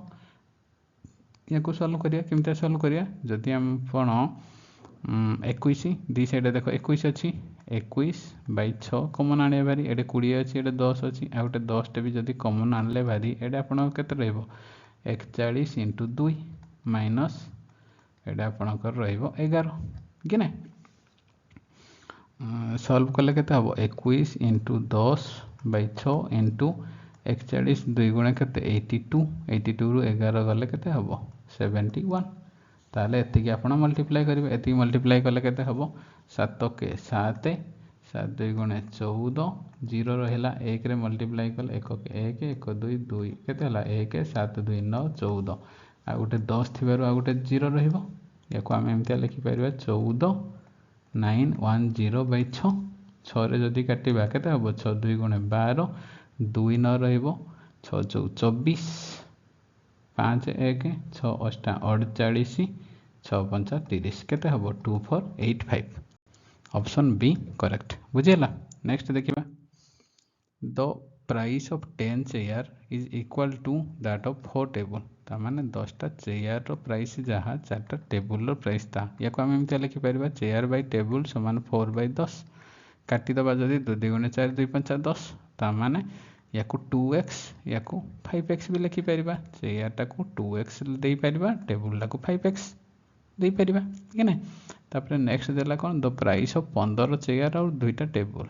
या सल्व करिया केमती सल्व करिया जदि आम पण 21 दी साइड देख 21 अच्छी 21 बाई 6 कमन आने भारी ये 20 अच्छी ये 10 अच्छी आ गए 10 टे भी जदि कमन आनले भारी ये आपन केते रहइबो 41 इंटू 2 माइनस ये आपणकर रहिबो 11 कि ना सल्व कले केते हबो 21 इंटू 10 बाई 6 इंटू 41 2 गुणे केते 82 82 रु 11 गले केते हबो 71 ताले एतिकी आपण मल्टीप्लाई करिवे एतिकी मल्टीप्लाई कले केते हबो 7 के 7 7 2 गुणे 14 0 रहिला 1 रे मल्टीप्लाई कले 1 के 1 1 2 2 केते हला 1 7 2 9 14 आ गोटे 10 थिबारु आ गोटे 0 रहिबो याको आम एमतिया लिखि परिबा 14 910 बाई 6 6 रे जदि काटिबा केते हबो 6 2 गुणे 12 2 9 रहिबो 6 4 24 5 1 6 8 48 6 5 30 केते हबो 2485 ऑप्शन बी करेक्ट बुझेला। नेक्स्ट देखिबा the price of 10 chair is equal to that of 4 table ता माने 10 टा चेयर रो प्राइस जहाँ 4 टा टेबल रो प्राइस ता याको हम एमती लिखि परिबा चेयर बाय टेबल समान 4 बाय 10 काटी दबा जदी 2 2 गुणे 4 2 5 10 ता माने याकू 2x याकू 5x भी लिखि परिबा चेयर टाकू 2x देई परिबा टेबल टाकू 5x देई परिबा कि नै तापर नेक्स्ट देला कोन द प्राइस ऑफ 15 चेयर और 2टा टेबल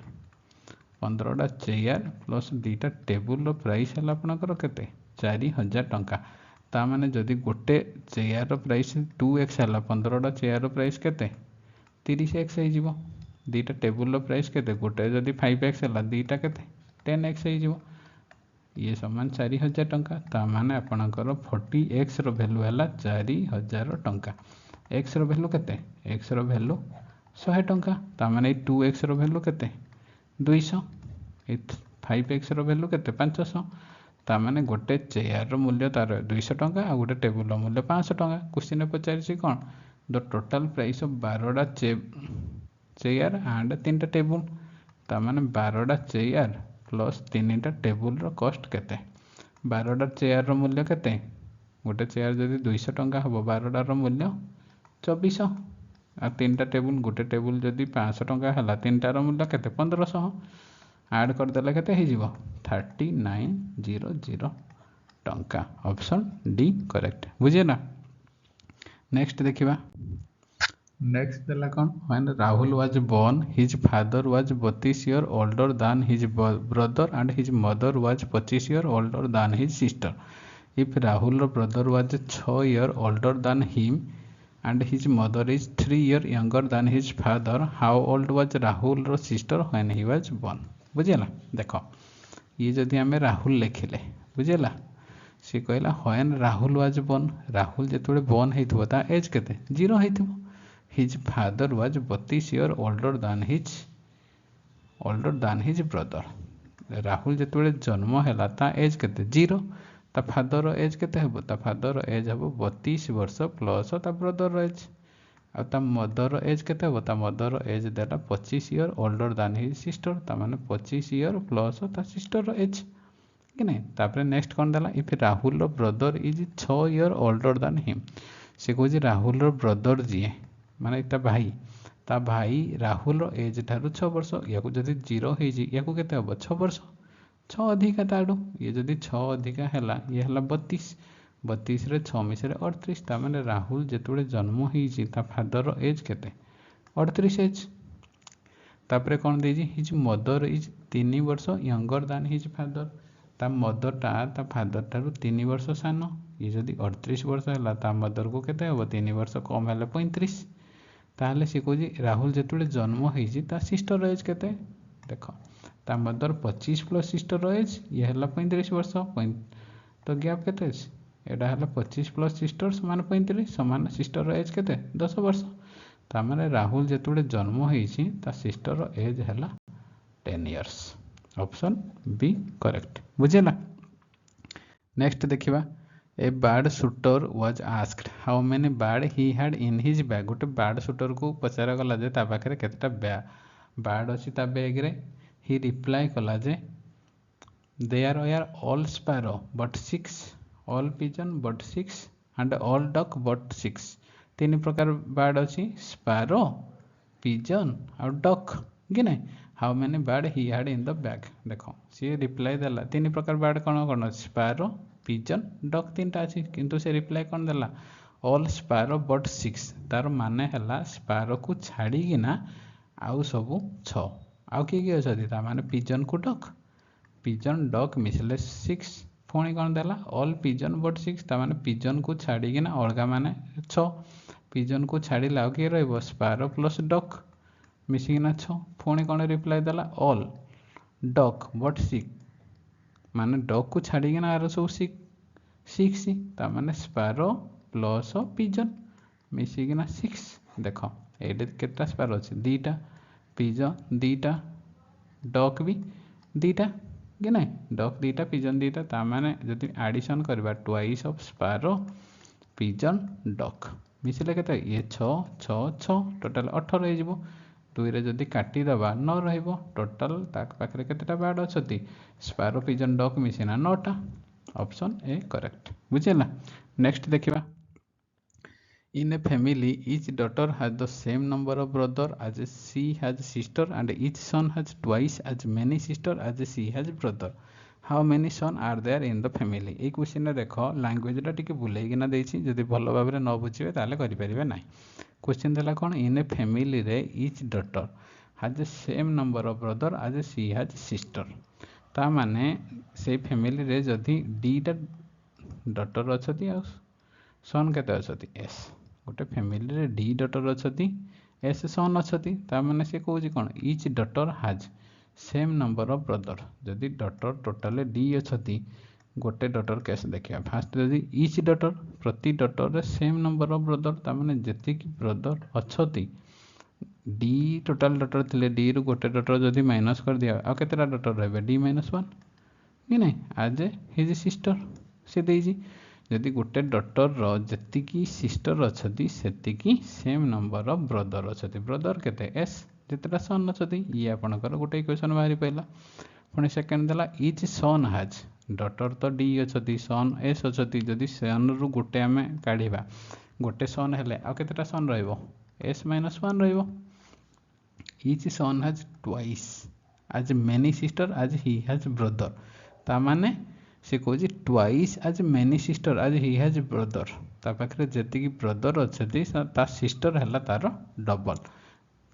15टा चेयर प्लस 2टा टेबल रो प्राइस हला आपनकर केते 4000 टंका ता माने जदी गोटे चेयर रो प्राइस 2x हला 15टा चेयर रो प्राइस केते 30x हे जिवो 2टा टेबल रो प्राइस केते गोटे जदी 5x हला 2टा केते 10x हे जिवो ये समान 4000 टंका ता माने आपनकर 40x रो वैल्यू हला 4000 टंका x रो वैल्यू केते x रो वैल्यू 100 टंका ता माने 2x रो वैल्यू केते 200 5x रो वैल्यू केते 500 ता माने गोटे चेयर रो मूल्य तार 200 टंका आ गोटे टेबल रो मूल्य 500 टंका क्वेश्चन में पचारिछि कोन द टोटल प्राइस ऑफ 12टा चेयर एंड 3टा टेबल ता माने 12टा चेयर प्लस 3टा टेबल रो कॉस्ट केते 12टा चेयर रो मूल्य केते गोटे चेयर जदी 200 टंका हबो 12टा रो मूल्य 2400 आ तीनटा टेबुल गोटे टेबुल जदि 500 टंका है तीनटार मूल्य के 1500 आड करदेले के 3900 टंका ऑप्शन डी करेक्ट बुझेला। नेक्स्ट देखिबा नेक्स्ट देला कौन when Rahul was born his father was 32 year older than his brother and his mother was 25 year older than his sister. If Rahul brother was 6 year older than him and his mother is 3 years younger than his father, how old was Rahul sister when he was born। बुझेला देख ये जदि आम राहुल लिखिले बुझेला सी कहला when Rahul was born Rahul जो born होता as के 0 हो his father was 32 years older than his brother Rahul जो जन्म है ता एज के 0 ता फादर एज के ता फादर एज हम 32 वर्ष प्लस ता ब्रदर एज आ मदर एज के ता मदर एज देला 25 year older than his sister ता माने 25 ईयर प्लस ता सिस्टर एज कि नहीं। तापर नेक्स्ट कौन देला if Rahul brother is 6 year older than him से कह राहुल ब्रदर जी माने ता भाई राहुल एज ठारू 6 वर्ष या जदि 0 या के 6 वर्ष 6 अधिका ताड़ू ये जदि 6 अधिका है ये है 32 रे 6 मिसरे 38 ता माने राहुल जो जन्म होती फादर एज के 38 एज। तापर कौन देजी हिज मदर इज 3 वर्ष यंगर दान हिज फादर ता मदर ता फादर ठारू 3 वर्ष सान ये जदि 38 वर्ष है ता मदर को केते हम 3 वर्ष कम है 35 ताहले सी कह राहुल जो जन्म होती सिस्टर एज के देख ता मदर 25 प्लस सिस्टर एज ये है 35 वर्ष तो गैप के एटा है 25 प्लस सिस्टर समान 35 समान सिस्टर एज के 10 वर्ष ता माने राहुल जो जन्म होती सिस्टर एज है 10 इयर्स ऑप्शन बी करेक्ट बुझेला। नेक्स्ट देखिबा a bird shooter was asked how many bird he had in his bag गोटे बार्ड शूटर को पचारा गला जे ता पाखरे केतेटा बार्ड अछि ता बैग रे ही रिप्लाई कला जे there are all sparrow but 6 all pigeon but 6 and all duck but 6 तीन प्रकार बार्ड अछि स्पैरो पिजन और डक कि नहीं how many bird he had in the bag देखो सी रिप्लाई देला तीन प्रकार बार्ड कौन कौन स्पैरो पिजन डक तीनटा अच्छी किंतु से रिप्लाई कौन देला ऑल स्पैरो बट 6 तार माने है स्पैरो को छाड़ीना आउ सबू 6 आउ किए अच्छा माने पिजन को डक पिजन डक मिसले 6 पुणी कौन देला ऑल पिजन बट 6 माने पिजन को छाड़ीना अलगा माने 6 पिजन को छाड़े आउ किए रही स्पैरो प्लस डक मिसिकिना 6 पुणी कौन रिप्लाई देला ऑल डक बट 6 माने डक को छाड़ीना आर सब 6 माने स्पैरो प्लस पिजन मिसिकिना 6 देख ये केटा स्पैरो अच्छे 2टा पिजन 2टा डक भी 2टा कि नहीं डक 2टा पिजन 2टा ता माने जदि एडिशन करबा twice of sparrow pigeon duck मिसले के ये 6 6 6 टोटाल 18 हो 2 रे जदि काटिदेबा 9 रहिबो टोटाल पाखरे केतेटा बार्ड अछती स्पैरो पिजन डक मिसिना 9टा ऑप्शन ए करेक्ट बुझेला। नेक्स्ट देखिबा in a family each daughter has the same number of brother as she has sister and each son has twice as many sister as she has brother how many son are there in the family A question रे देखो language टा टिके बुलेइकिना देछि जदि भलो भाबरे न बुझिबे ताले करि परिबे नाही क्वेश्चन देला कोन इन ए फैमिली रे each daughter has the same number of brother as she has sister ता माने से फैमिली रे जदि डीटा डॉटर अछती आ सन केते अछती एस गोटे फैमिली रे डी डॉटर अछती एस सन अछती ता माने से कहूची कोन each daughter has same number of brother जदि डॉटर टोटल डी अछती गोटे डॉटर केस देखिया फास्ट जदि ईच डॉटर प्रति डॉटर रे सेम नंबर ऑफ ब्रदर ता माने जति कि ब्रदर अछती डी टोटल डॉटर थिले डी रु गोटे डॉटर जदि माइनस कर दिया आ केतेटा डॉटर रहबे डी -1 कि नहीं आज हिज सिस्टर से देजी जदि गोटे डॉटर रो जतिकी सिस्टर अछती सेतिकी सेम नंबर ऑफ ब्रदर अछती ब्रदर केते एस जितटा सन अछती ये आपनकर गोटे इक्वेशन बाहरी पइला पुणी सेकंड देला ईच सन हैज डटर तो डी अच्छी सन एस अच्छी जदि सन रु गोटे आम काढ़ा गोटे सन हेले आ केतेटा सन रहिबो एस माइनस वन रहिबो each son has twice as many sister as he has brother ता माने से कहूँ twice as many sister as he has brother ता पाखरे जेतिकी ब्रदर अच्छी ता सिस्टर है तार डबल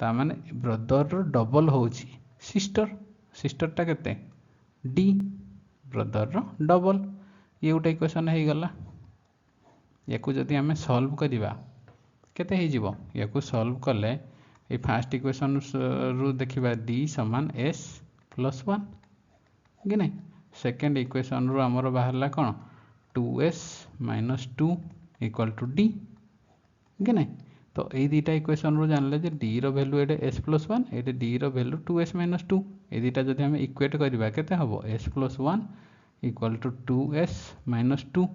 ता माने ब्रदर डबल होची सिस्टर सिस्टरटा केते डी ब्रदर डबल ये गोटे इक्वेशन हो गला या जदि आम सॉल्व करिबा केते हो जिवो या सॉल्व कले ये फास्ट इक्वेशन रु देखिबा डी समान एस प्लस वन कि नहीं सेकेंड इक्वेशन रु आमर बाहरला कौन 2s minus 2 equal to D कि नहीं तो ये दुटा इक्वेशन रु जानले जे डी रो वैल्यू एटे एस प्लस वन एटे डी रो वैल्यू 2s माइनस 2 ये दुटा जदि आम इक्वेट करिबा केते हबो S plus one equal to 2s minus 2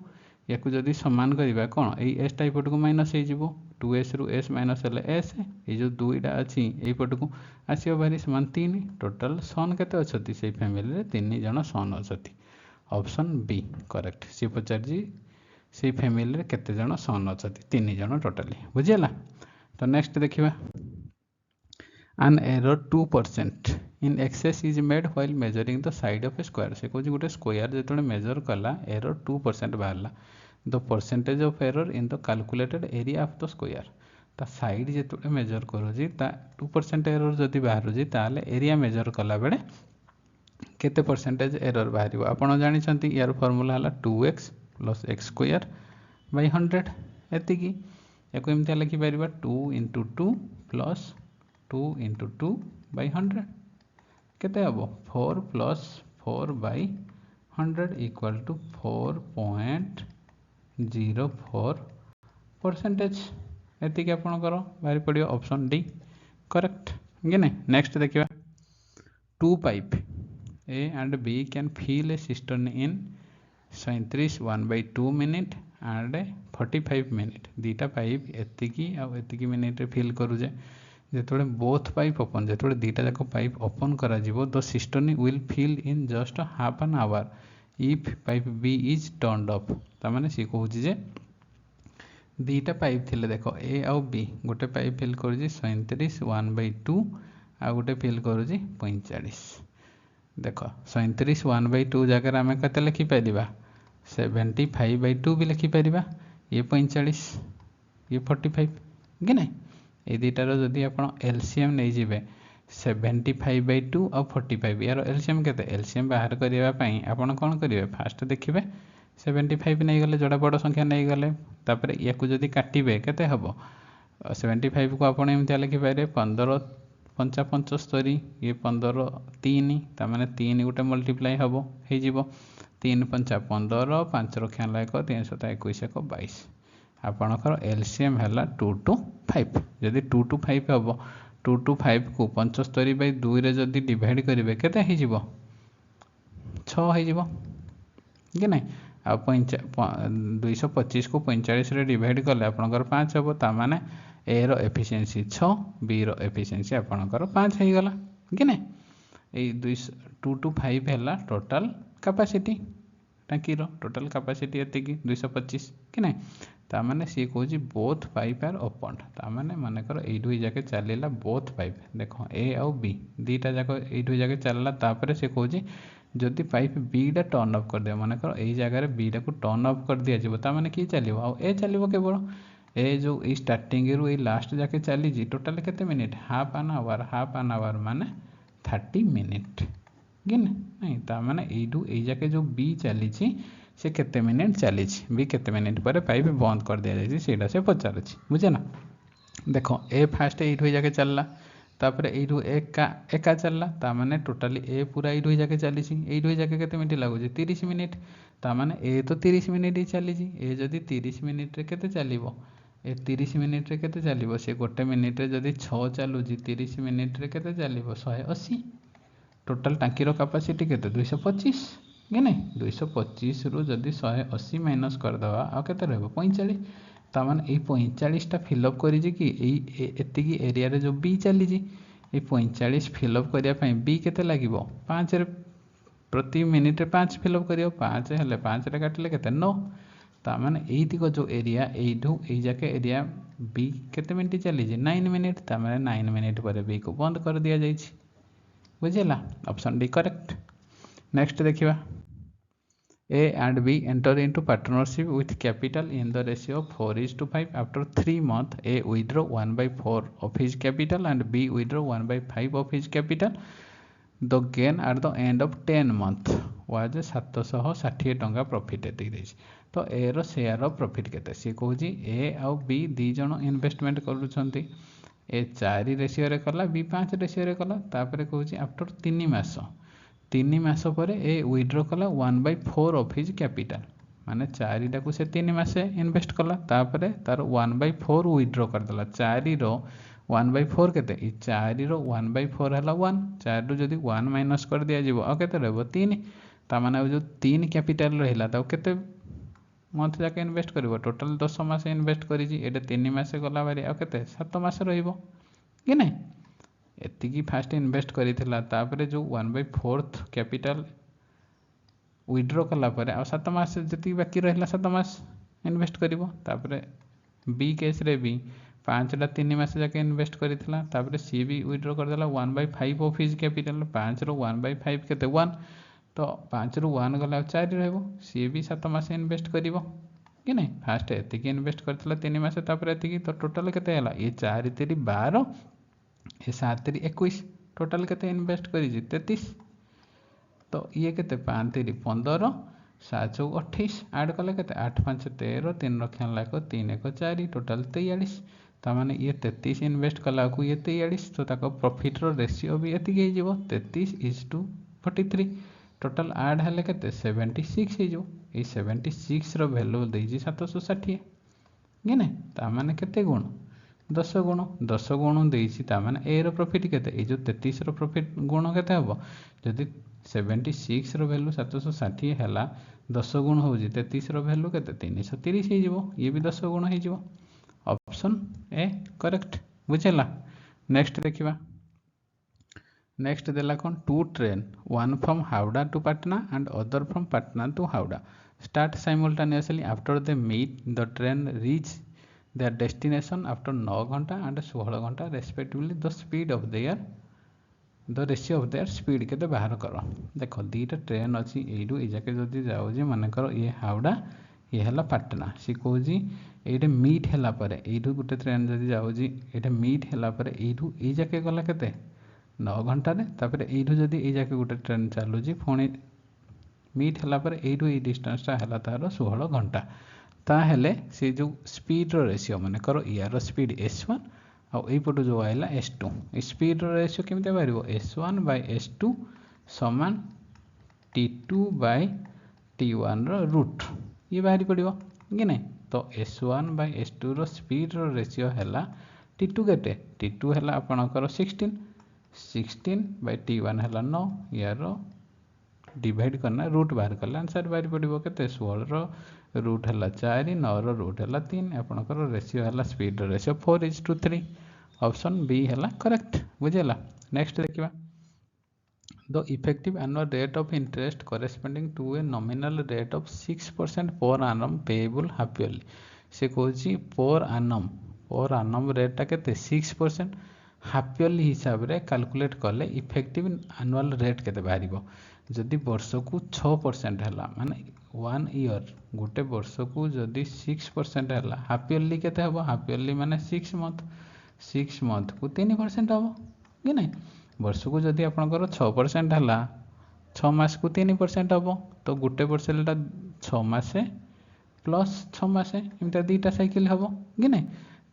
या जदि समान करिबा कौन ये एस टाइप को माइनस हो 2s रु s माइनस हेले s ये जो दुईटा अच्छी यही पट को आसो भारी समान 3 टोटाल सन केते अच्छी से फैमिली रे 3 जन सन अच्छी ऑप्शन बी करेक्ट सी पचार से फैमिली रे केते जन सन अच्छी 3 जन टोटाली बुझीगला तो नेक्स्ट देखिबा an error 2% in excess is made while measuring the side of a square से कहूँ गोटे स्क्वायर जो मेजर कला error 2% बाहरला the percentage of error in the calculated area of the square ता साइड जो मेजर करूँ ता 2% एरर जदि बाहर ताले एरिया मेजर कला बेले केते परसेंटेज एरर बाहर आपड़ जानते यार फॉर्मूला है 2x प्लस एक्स स्क्वायर बाय 100 एतिकी या एमती लिखिपर 2 इंटू 2 प्लस 2 इंटू 2 बाय 100 केते हम 4 plus 4 by 100 equal to 4.04 percentage एतिक आपणकर बाहरी पड़ो ऑप्शन डी करेक्ट कि नहीं नेक्स्ट देखिए 2 pipe A and B can fill a cistern in 37 1/2 minute and 45 minute दीटा पाइप एतिकी मिनिट रे फिल करूजे जेतोले बोथ पाइप ओपन जेतोले दीटा जाक पाइप ओपन करा जिवो the cistern will fill in just half an hour if pipe B is turned off ता माने सी कहूची जे दीटा पाइप थिले देखो ए आउ बी गोटे पाइप फिल करूची 37 1/2 आ गोटे फिल करूची 45 देखो 37 1/2 जगह आम केते लिखि पारिबा 75/2 भी लिखि पारिबा ये 45 ये 45 कि नहीं ये दुटार जदि आप एलसीएम नहीं जिबे 75/2 और 45 यार एलसीएम केते एलसीएम बाहर करने आपन कौन करेंगे फास्ट देखिए 75 नहीं गले जोड़ा बड़ संख्या नहीं गले तापर या जदि काटिबे केते हबो 75 को आपन एमती लिखिपारे 15 5 75 ये 15 3 ता माने 3 गोटे मल्टीप्लाई हम हो 3 5 15 5 रक्षा लायक 3 7 21 1 22 आपणकर एलसीएम है 2 to 5 जदि 2 to 5 हम 2 to 5 को 75/2 रे जदि डिवाइड करेंगे केते हो 6 हो कि नहीं आ 225 को 45 रे डिवाइड कले आपणकर 5 हम ता माने ए रो एफिशिएंसी 6 बी रो एफिशिएंसी आपणकर 5 हो गला कि नहीं ए 2 to 5 है टोटल कैपेसिटी टांकी रो टोटल कैपेसिटी एतिकी 225 कि नहीं ता माने सी कहूँ बोथ पाइप आर ओपन ता माने मानकर ये जाके चलला बोथ पाइप देखो ए आउ बी दीटा जाक ये जाके चलला तापर से कहूँ जदि पाइप बीटा टर्न अफ कर दिया मानकर यही जगह बीटा को टर्न अफ कर दिया जाए ताने कि चलो आ ए चलो केवल ए जो स्टार्टिंग रु ये लास्ट जाके चली टोटाल केते मिनिट हाफ एन आवर माने 30 मिनिट कि नहीं ता माने यही जाके जो बी चली से केते मिनिट चली बी केते मिनिट पर पाइप बंद कर दिया जाए से पचार बुझे ना देखो ए फास्ट ये जाके चलला तापर यू एका चलला ता माने टोटाली ए पूरा यू जाके चली यू जाके केते मिनिट लगुच 30 मिनिट ता माने ए तो 30 मिनिट ही चली ए जदि 30 मिनिट रे केते चलिबो ए 30 मिनिट रे केते चलिबो से गोटे मिनिट रे जदि 6 चलुजी 30 मिनिट रे केते चलिबो 180 टोटाल टांकी रो कैपेसिटी केते 225 कि नहीं 225 रु जदि 180 माइनस करदवा आ केते रहबो 45 ता माने ए 45 टा फिलअप करी कि एतिकी एरिया रे जो बी चली ये 45 फिलअप करिया पई बी केते लागिबो 5 रे प्रति मिनिट 5 फिलअप कर 5 हेल्ले 5 काटिले के 9 ताने यहीक जो एरिया यू जाके एरिया बी केते मिनिट चली 9 मिनिट ताने 9 मिनिट पर बी को बंद कर दिया जाइए बुझेगा ऑप्शन डी करेक्ट। नेक्स्ट देखिए A and B enter into partnership with capital in the ratio of 4:5. After 3 months, A withdraw 1/4 of his capital and B withdraw 1/5 of his capital. The gain at the end of 10 months was 760 टंका profit एति तो ए रो share profit केते सी कहूँ ए आउ be the जन investment करूछंती ए 4 ratio रे कला B 5 ratio रे कला तापर कहूँ आफ्टर 3 मास 3 मास पर ए विड्रो कला 1/4 ऑफ हिज कैपिटल माने 4 को से 3 मासे इन्वेस्ट कला तापर तार 1/4 विड्रो करदेला 4 रो 1/4 केते 4 रो 1/4 हला 1 4 रो जदी 1 माइनस कर दिया जीवो आ केते रहबो 3 ता माने जो 3 कैपिटल रहिला ता केते मंथ जाके इन्वेस्ट करिवो टोटल 10 मास इन्वेस्ट करी जी एटा 3 मासे गला बारी आ केते 7 मास रहिबो कि नै एतिकी फास्ट इन्वेस्ट करिथिला तापर जो 1/4 कैपिटल विड्रो कला पर आ 7 मास जति बाकी रहला 7 मास इन्वेस्ट करिवो तापर बी केस रे भी 5 टा 3 मास जाके इन्वेस्ट करिथिला तापर सी भी विड्रो कर देला 1/5 ऑफ हिज कैपिटल 5 रो 1/5 केते 1 तो 5 रो 1 गला 4 रहबो सी भी 7 मास इन्वेस्ट करिवो कि नै फास्ट एतिकी इन्वेस्ट करथिला 3 मास तापर एतिकी तो टोटल केते हला ये 4 3 12 ये 7 3 21 टोटल केते इन्वेस्ट करी 33 तो ये केते 5 3 15 7 4 28 ऐड कले केते 8 5 13 3 रखन लाको 3 1 4 टोटल 43 ता माने ये 33 इन्वेस्ट कला को ये 43 तो ताको प्रॉफिट रो रेशियो भी एति गई जीवो 33:43 टोटल ऐड हले केते 76 हे जो ए 76 रो वैल्यू देई जी 760 कि नै ता माने केते गुण 10 गुण देइछि ता माने ए रो प्रॉफिट केते ए जो 33 रो प्रॉफिट गुण केते हबो जदि 76 रो वैल्यू 760 हैला 10 गुण हो जी 33 रो वैल्यू केते 330 हे जिवो ये भी 10 गुण हे जिवो ऑप्शन ए करेक्ट बुझेला। नेक्स्ट देखिबा नेक्स्ट देला कोन two train one from Howrah to Patna and other from Patna to Howrah start simultaneously after they meet the train reach their destination after 9 घंटा and 16 घंटा respectively the speed of their the ratio of their speed केते बाहर करो देखो दीटा train अछि edu ए जाके जदी जाउ जे माने करो ये हावड़ा ये हला पटना सी कहू जी एडे मीट हला पर एडू गुटे ट्रेन जदी जाउ जी एडे मीट हला पर एडू ए जाके गला केते 9 घंटा रे तापर एडू जदी ए जाके गुटे ट्रेन चालू जी फोनी मीट हला पर एडू ए डिस्टेंस ता हला तारो 16 घंटा ताहेले से जो स्पीड रो रेशियो माने करो यार स्पीड s1 और एई पटो जो आइला s2 speed row ratio केमते बारिबो s1 / s2 समान t2 / t1 रो रूट ये बाहरी पड़िबो कि नै तो s1 / s2 रो स्पीड रो रेशियो हैला t2 केते t2 हैला आपनकर 16 / t1 हैला 9 यार डिवाइड करना रूट बाहर करला आंसर बाहरी पड़िबो केते 16 रो रूट है 4 9 रूट है 3 आपनकर रेशियो है स्पीड रेशियो 4:3 ऑप्शन बी है करेक्ट बुझेला। नेक्स्ट देखिबा the effective annual rate of interest corresponding to a nominal rate of 6% per annum payable half yearly से कहूँ पर annum रेट टा केते 6% हाफ ईयरली हिसाब रे कैलकुलेट कले इफेक्टिव एनुअल रेट केते बाहरिबो जदि वर्ष को 6% हैला माने 1 ईयर गोटे वर्ष को जदि 6% हैला हाफ ईयरली केते हबो हाफ ईयरली माने 6 मंथ को 3% हबो कि नै वर्ष को जदि आपनकर 6% हैला 6 मास को 3% हबो तो गोटे वर्ष लेटा 6 मासे प्लस 6 मासे एमता दीटा साइकिल हबो कि नै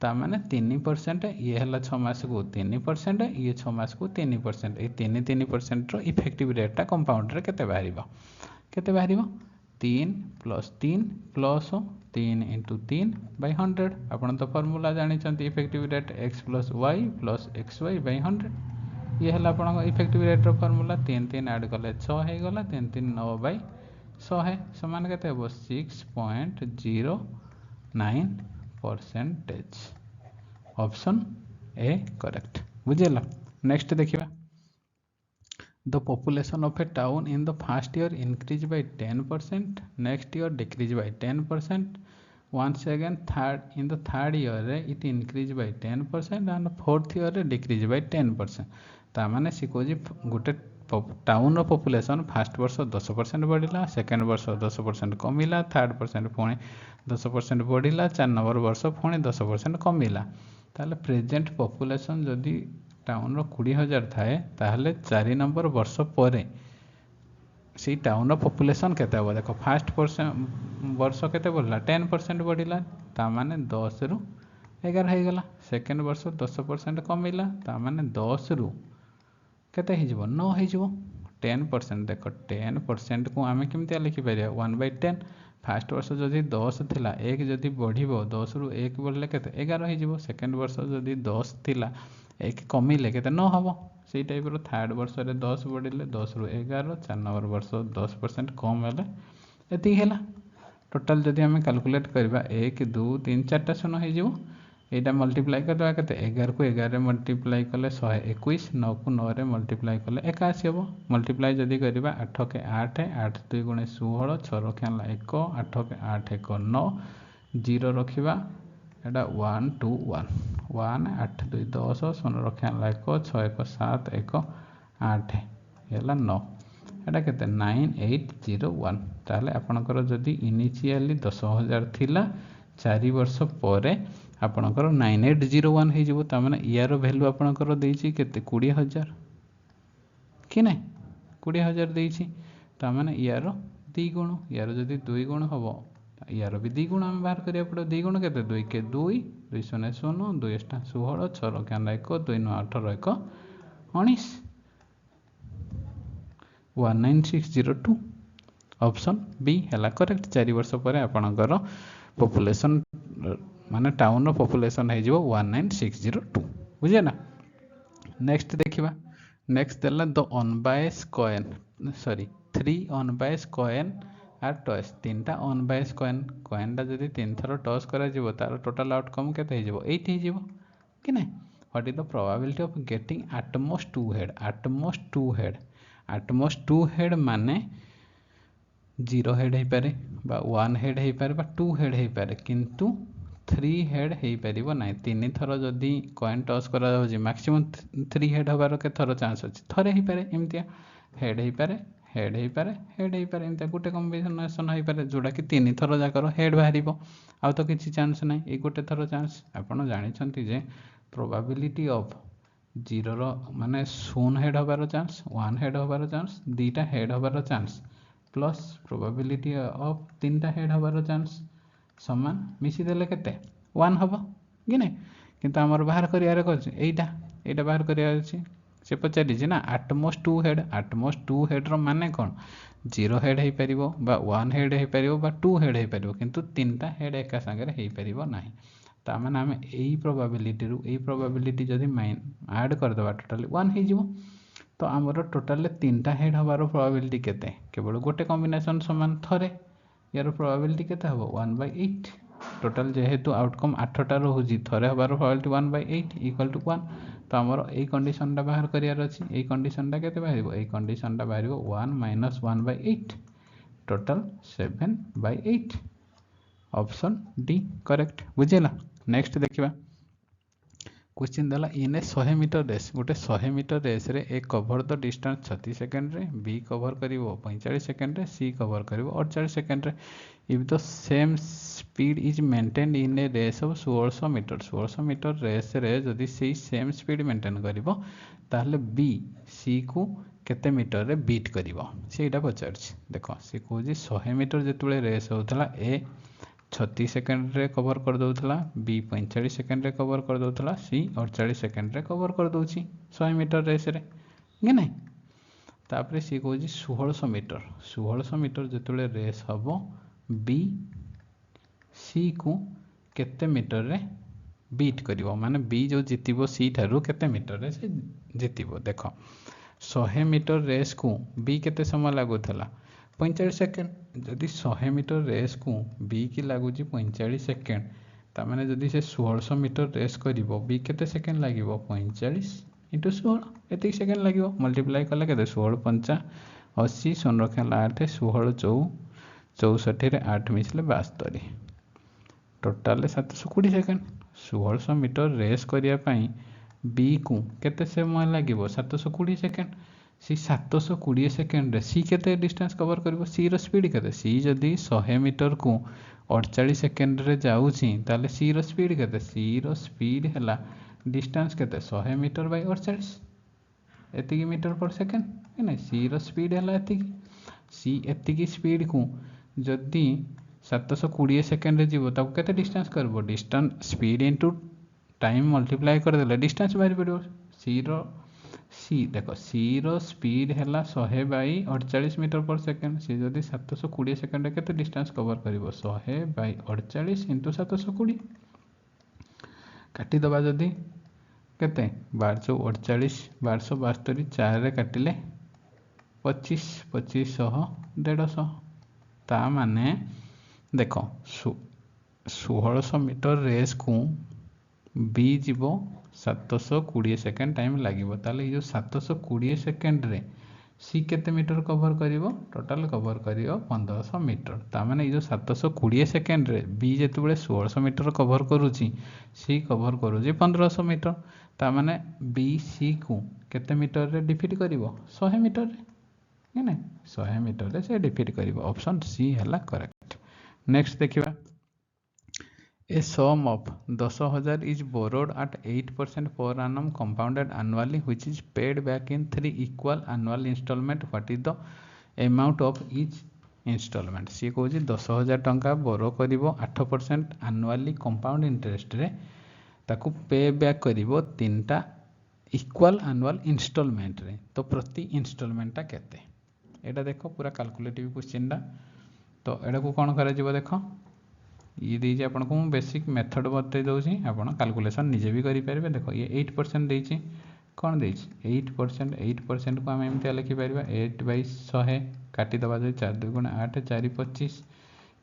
ता माने 3% ये हला 6 मास को 3% ये 6 मास को 3% ए 3% रो इफेक्टिव रेट ता कंपाउंड रे केते बाहरिबो 3 + 3 + 3 × 3 / 100 आपण तो फार्मूला जानि चंती effective rate x + y + xy / 100 ये हला आपण इफेक्टिव रेट रो फार्मूला 3 3 ऐड करले 6 हे गला 3 3 9 / 100 है समान केते हो 6.09% ऑप्शन ए करेक्ट बुझेला। नेक्स्ट देखिबा The population of a town in the first year increase by 10%, next year decrease by 10%, once again in the third year it increase by 10% and fourth year decrease by 10%. तामाने सिकोजी गोटे town रो population first वर्ष 10% बढ़िला, second वर्ष 10% कमिला, third percent पुणी 10% बढ़िला, 4 number वर्ष पुणी 10% कमिला। ताहले present population जदि town रो 20,000 थाए ताहले 4 नंबर वर्ष परे सी टाउन पॉपुलेशन केते हो देखो फर्स्ट वर्ष केते बढ़ला 10% बढ़िला तामाने 10 रु 11 हो गला, सेकेंड वर्ष 10% कमिला तामाने 10 रु केते हो जिवो 9 हो जिवो। 10% देखो 10% को आमे केमते लिखि परिया 1/10। फर्स्ट वर्ष जदि 10 थिला 1 जदि बढ़िबो 10 रु 1 बढ़ले केते 11 हो जिवो, सेकेंड वर्ष जदि 10 थिला 1 कमिले केते 9 हबो। सेई टाइप रो थर्ड वर्ष रे 10 बढ़िले 10 रु 11, 4 नंबर वर्ष 10% कम हेले एति हेला। टोटल जदि आमे कैलकुलेट करबा 1 2 3 4टा शून्य हो जिवो, एटा मल्टीप्लाई करबा केते 11 को 11 रे मल्टीप्लाई कले 121, 9 को 9 रे मल्टीप्लाई कले 81 हबो। मल्टीप्लाई जदि करबा 8 के 8 8 2 गुणे 16, 6 रखियाला 1, 8 के 8 1 9, 0 रखिबा एटा 1 2 1 1 8 2 10, 0 रखियाला 1, 6 1 7 1 8 हेला 9, एटा केते 9801। ताहले आपनकर जदि इनिशियली 10,000 थिला 4 वर्ष परे आपनकर 9801 हो जिवो। ता माने यार वैल्यू आपनकर देछि केते 20,000 कि नै 20,000 देछि, ता माने यार 2 गुण, यार जदि 2 गुण हबो यार भी 2 गुण हम बाहर करिया पड़ो। 2 गुण केते 2 के 2 2 0 0 2 8 16, 6 रखियाला 1 2 9 18 1 19 19602। ऑप्शन बी हैला करेक्ट। 4 वर्ष पर आपनकर पॉपुलेशन माने टाउन रो पॉपुलेशन है जिवो 19602 बुझे ना। नेक्स्ट देखिबा, नेक्स्ट देला the unbiased coin sorry 3 unbiased coin are toss. 3टा अनबायस कॉइनटा जदि 3 थरो टॉस करा जिवो तार टोटल आउटकम केते है जिवो 8 है जिवो कि नै। What is the probability of getting at most 2 head, at most 2 head, at most 2 head माने 0 हेड हो पारे बा 1 हेड हो पारे बा 2 हेड हो पारे, किंतु 3 हेड हो पारिबो नै। 3 थरो जदि कॉइन टॉस करा हो जे मैक्सिमम 3 हेड होबार के थरो चांस अछि, थरे हो पारे एमतिया हेड हो पारे हेड हो पारे हेड हो पारे एमतिया गोटे कॉम्बिनेशन हो पारे जोडा कि 3 थरो जाकर हेड बाहरिबो आ तो किछि चांस नै, ए गोटे थरो चांस। आपण जानि छंती जे प्रोबेबिलिटी ऑफ 0 रो माने 0 हेड होबार चांस, 1 हेड होबार चांस, 2टा हेड होबार चांस प्लस प्रोबेबिलिटी ऑफ 3टा हेड होबार चांस समान मिसी देले केते 1 हबो कि नै। किंतु हमर बाहर करियारे कहछि एटा बाहर करियार अछि, से पचारि जे ना एटमोस्ट 2 हेड, एटमोस्ट 2 हेड रो माने कोन 0 हेड हे परिबो बा 1 हेड हे परिबो बा 2 हेड हे परिबो, किंतु 3टा हेड एका संगे हे परिबो नाही। ता माने हम एई प्रोबेबिलिटी जदि ऐड कर दबा टोटली 1 हे जिवो। तो आमर टोटाल 3टा हेड हबार प्रोबेबिलिटी केते केवल गोटे कॉम्बिनेशन समान थरे, यार प्रोबेबिलिटी केते हबो 1/8। टोटाल जेहेतु आउटकम 8टा रहउजी थरे हबार प्रोबेबिलिटी 1/8 इक्वल टू 1। तो आमर एई कंडीशन टा बाहर करियार अछि, एई कंडीशन टा केते बाहरिबो, एई कंडीशन टा बाहरिबो 1 - 1/8 टोटल 7/8। ऑप्शन डी करेक्ट बुझेला। नेक्स्ट देखिबा, क्वेश्चन देला इन ए 100 मीटर रेस, गोटे 100 मीटर रेस रे A cover the distance 36 second रे, बी कवर करिवो 45 सेकंड रे, सी कवर करिवो 48 सेकंड रे। If the same speed is maintained in a race of 1600 metre, 1600 metre race रे जदि सेई सेम स्पीड मेंटेन करिवो ताहले बी सी को केते मीटर रे बीट करिवो सेटा पचारछि। देखो से कहूजी 100 मीटर जेतुळे रेस होतला ए 36 सेकंड रे कवर कर दउथला, बी 45 सेकंड रे कवर कर दउथला, सी 48 सेकंड रे कवर कर दउछि 100 मीटर रेस रे कि नै। तापरे सी कहूजी 1600 मीटर जेतुळे रेस हबो बी सी को केते मीटर रे बीट करिवो, माने बी जो जितिबो सी थारु केते मीटर रे से जितिबो। देखो 100 मीटर रेस को बी केते समय लागुथला 45 सेकेंड, जदि 100 मीटर रेस को बी की लगुच 45 सेकेंड, तामाने जदि से 1600 मीटर रेस करिवो बी केते सेकेंड लागिवो 45 इंटू 16 एतिक सेकेंड लगे मल्टीप्लाई कले के 16 पंचा 80 शून्य रखा 8 16 64 8 मिसले 72 टोटाल 720 सेकेंड 1600 मीटर रेस करने बी को केते समय लगे 720 सेकेंड सी 720 सेकेंड रे सी केते डिस्टेंस कवर करिवो सी रो स्पीड केते सी जदी 100 मीटर को 48 सेकेंड रे जाउची ताले सी रो स्पीड केते सी रो स्पीड हला डिस्टेंस केते 100 मीटर बाय 48 एतिकी मीटर पर सेकेंड है ना सी रो स्पीड हला एतिकी सी एतिकी स्पीड को जदी 720 सेकेंड रे जीवो ताको केते डिस्टेंस करबो distance speed into time multiply कर देले डिस्टेंस बाहर पड़ो सी देखो सी रो स्पीड है 100 बाई 48 मीटर पर सेकेंड सी जदि 720 सेकेंड केते डिस्टेंस कवर करिवो 100 बाई 48 इंटू 720 काटी दबा जदि केते 1248 1272 4 रे काटिले 25 2500 150 ता माने देखो 1600 मीटर रेस को बी जीवो 720 सेकेंड टाइम लगे ताले ये 720 सेकेंड रे सी केते मीटर कवर करिवो टोटल कवर करिवो 1500 मीटर ता माने ये 720 सेकेंड रे बी जेते बेले 1600 मीटर कवर करूची सी कवर करूची 1500 मीटर ता माने बी सी को केते मीटर रे डिफीट करिवो 100 मीटर रे ना 100 मीटर रे से डिफीट करिवो ऑप्शन सी हला करेक्ट नेक्स्ट देखिबा A sum of 10,000 is borrowed at 8% per annum compounded annually which is paid back in 3 equal annual installment. What is the amount of each installment? सी कौन 10,000 टंका बोरो करिवो 8% annually compound interest रे ताकू पे back करिवो 3टा equal annual installment रे तो प्रति installment टा केते एटा देखो पूरा कैलकुलेटिव क्वेश्चन टा तो एटा को कोन करा जिवो देखो ये दीजिए आपन को बेसिक मेथड बते दउछी आपन कैलकुलेशन निजे भी करि परबे देखो ये 8% देछि कोन देछि 8% को हम एमते लिखि परबा 8/100 काटी दबा जे 4 2 गुण 8 4 25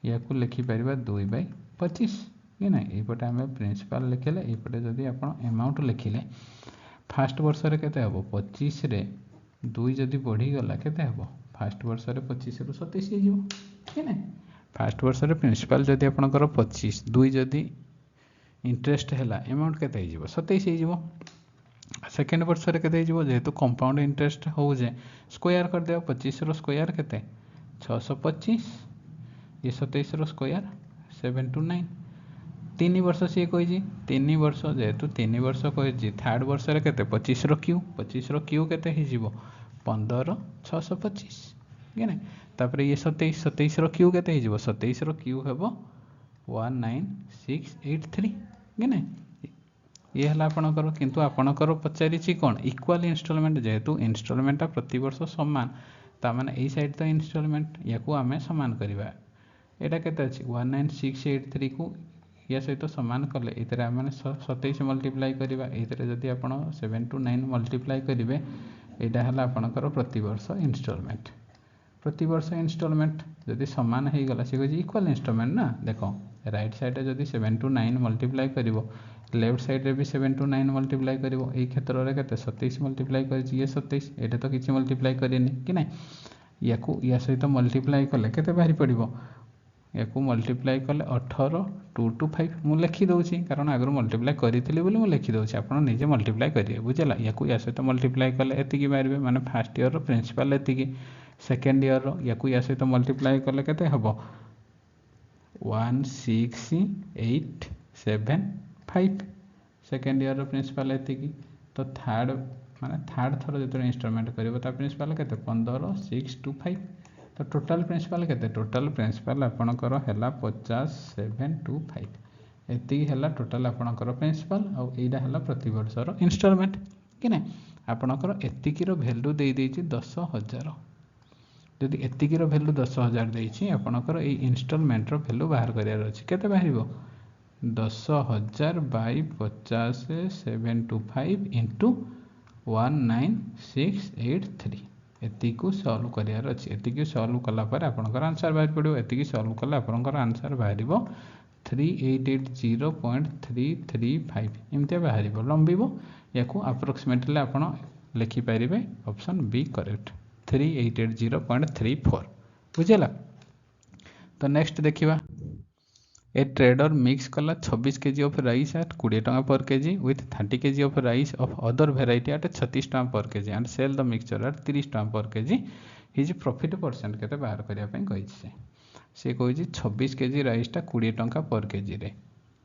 या को लिखि परबा 2/25 ये ना ए पटे हम प्रिंसिपल लिखले ए पटे जदी आपन अमाउंट लिखिले फर्स्ट वर्ष रे केते हबो 25 रे 2 जदी बढ़ी गला केते हबो फर्स्ट वर्ष रे 25 रू 27 हे जिवो है ना फर्स्ट वर्ष रे प्रिंसिपल जदी आपनकर 25 2 जदी इंटरेस्ट हैला अमाउंट केते हे जिवो 27 हे जिवो सेकंड वर्ष रे केते हे जिवो जेहेतु कंपाउंड इंटरेस्ट हो जे स्क्वायर कर देओ 25 रो स्क्वायर केते 625 ये 27 रो स्क्वायर 729 3 वर्ष से कोइ जी 3 वर्ष जेहेतु 3 वर्ष कोइ जी थर्ड वर्ष रे केते 25 रो क्यू केते हे जिवो 15 625 ये ना तापर ये 27 रो क्यू केते हिजबो 27 रो क्यू हेबो 19683 गेने ये हला आपनकर किंतु आपनकर पचारि छि कोन इक्वल इंस्टॉलमेंट जेहेतु इंस्टॉलमेंट प्रति वर्ष समान ता माने एई साइड तो इंस्टॉलमेंट याकू हमें समान करबा एटा केते अछि 19683 को या सहित समान कले एतरे माने 27 मल्टीप्लाई करबा एतरे जदी आपण 7 to 9 मल्टीप्लाई करिवे एटा हला आपनकर प्रति वर्ष इंस्टॉलमेंट प्रति वर्ष इंस्टॉलमेंट जदि समान हो गला से इक्वल इंस्टॉलमेंट ना देखो राइट साइड जदि 7 to 9 मल्टीप्लाई करिवो लेफ्ट साइड रे भी 7 to 9 मल्टीप्लाई करिवो एई क्षेत्र रे केते 27 मल्टीप्लाई करिछि ये 27 एटा तो किछि मल्टीप्लाई करेनी कि नै याकू या सहित मल्टीप्लाई कले केते बाहरी पड़िवो याकू मल्टीप्लाई कले 18 2 to 5 मु लिखि दउछि कारण आगर मल्टीप्लाई करिथिली बोली मु लिखि दउछि आपण निजे मल्टीप्लाई करिवे बुझला याकू या सहित मल्टीप्लाई कले एतिकी बाहरबे माने फर्स्ट ईयर रो प्रिंसिपल एतिकी सेकेंड ईयर रो याकू या सहित मल्टीप्लाई कले केते हबो 16875 सेकेंड ईयर रो प्रिंसिपल एतिकी तो थर्ड माने थर्ड थरो जतो इंस्टॉलमेंट करिवो ता प्रिंसिपल केते 15625 तो टोटल प्रिंसिपल केते टोटल प्रिंसिपल आपनकर हैला 50725 एतिकी हैला टोटल आपनकर प्रिंसिपल आ एडा हैला प्रति वर्ष रो इंस्टॉलमेंट कि नै आपनकर एतिकी रो वैल्यू देई देछि 10000 जदि एतिकी रो वैल्यू 10000 देछि आपनकर ए इंस्टॉलमेंट रो वैल्यू बाहर करियार अछि केते बाहरिबो 10000 बाय 50725 इनटू 19683 एतिको सॉल्व करियार अछि एतिकी सॉल्व कला पर आपनकर आंसर बाहर पड़िबो एतिकी सॉल्व कला आपनकर आंसर बाहरिबो 3880.335 एमती बाहर लंबिब या अप्रोक्सीमेटली आप लिखिपारे ऑप्शन बी करेक्ट 3880.34 बुझेगा। तो नेक्स्ट देखिए ए ट्रेडर मिक्स कला 26 केजी ऑफ राइस एट 20 टका per KG with 30 KG of rice of other variety at 36 टका per KG and sell the mixture at 30 टका per KG his profit percent केते बाहर करने कही से कही 26 केजी राइसटा 20 टका पर केजी रे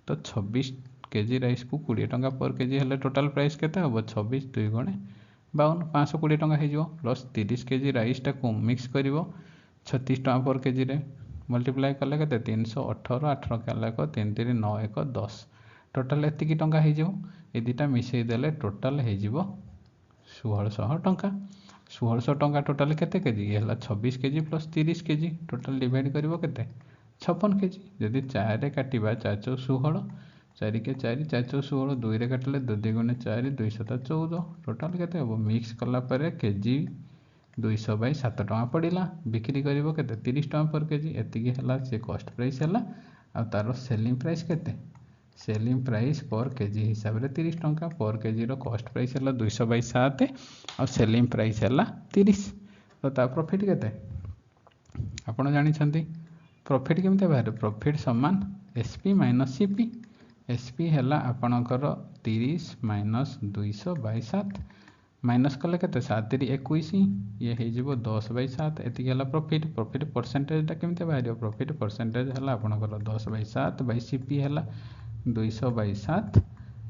तो 26 केजी राइस को 20 टका पर केजी हेले टोटाल प्राइस केते हम 26 2 गुणे 52 520 टका हो प्लस 30 केजी राइसटा को मिक्स कर 36 टका पर केजी रे मल्टीप्लाई कले के 318 18 कले 3 3 9 1 10 टोटाल एतिकी टंका हो ये दुटा मिसई देले टोटाल हो 1600 टंका 1600 टंका टोटाल केते केजी ये 26 KG plus 30 KG total divide करिवो केते 56 केजी जदि 4 रे काटिबा 4 4 16 4 के 4 4 4 16 2 रे काटले 2 2 गुणे 4 2 7 14 टोटाल केते हो मिक्स कला परे केजी 200 बाई 7 टका पड़ा बिक्री करिवो केते 30 टका पर केजी एतिकी हला से कॉस्ट प्राइस हला आ तार सेलिंग प्राइस केते सेलिंग प्राइस पर केजी हिसाब रे 30 टका पर केजी रो कॉस्ट प्राइस हला 200 बाई 7 आ सेलिंग प्राइस हला 30 तो ता प्रॉफिट केते आपण जानि छंती प्रॉफिट केमते बाहर प्रॉफिट समान एसपी माइनस सीपी एसपी हला आपणकर 30 माइनस 200 बाई 7 माइनस कले के 7 21 ये हो 10 बाई 7 एति प्रॉफिट प्रॉफिट परसेंटेजटा केमती बाहर प्रॉफिट परसेंटेज है आपंकर 10 बाई 7 बाई सीपी है 200 बाई 7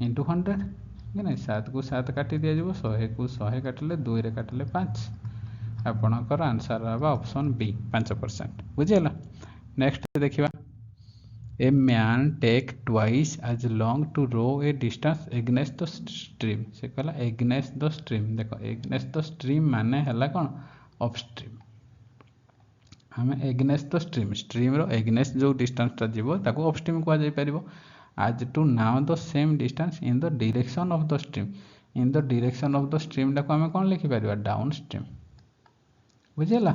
इंटू 100 कि ना 7 को 7 काटी दि जाव 100 को 100 काटिले 2 रे काटिले 5 आपणकर आंसर रहा ऑप्शन बी 5% बुझीगला। नेक्स्ट देखिए a man take twice as long to row a distance against the stream से कहला एग्नेस्ट द स्ट्रीम देखो एग्नेस्ट द स्ट्रीम माने हला कौन अपस्ट्रीम आम against the stream stream row against जो डिस्टेंसटा जीवो ताको अपस्ट्रीम कह जाय परिबो आज to now the same distance in the direction of the stream in the direction of the stream टाको आम कौन लिखि परिबा डाउन स्ट्रीम बुझेला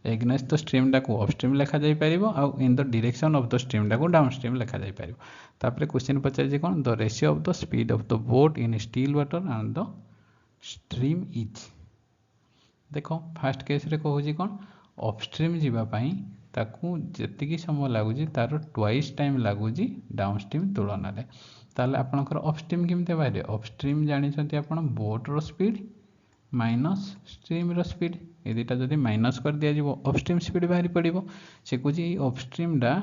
एग्नेस्ट द स्ट्रीम टाको अपस्ट्रीम लिखा जाय परिबो आ in the direction of the stream टाको डाउन स्ट्रीम लिखा जाय परिबो। तापर क्वेश्चन पचार कौन the ratio of the speed of the boat in still water and the stream is देखो फास्ट केस रे कहूँ कौन अपस्ट्रीम जीवाई ताकू जी समय लगुच तार ट्वाइस टाइम लगुच डाउन स्ट्रीम तुलन में ताले आपणकर अपस्ट्रीम केमती बाहर अपस्ट्रीम जानते आप बोट्र स्पीड माइनस स्ट्रीम स्पीड ये दुटा जब माइनस कर दि जाव अपस्ट्रीम स्पीड बाहरी पड़ो से कौन अपस्ट्रीमटा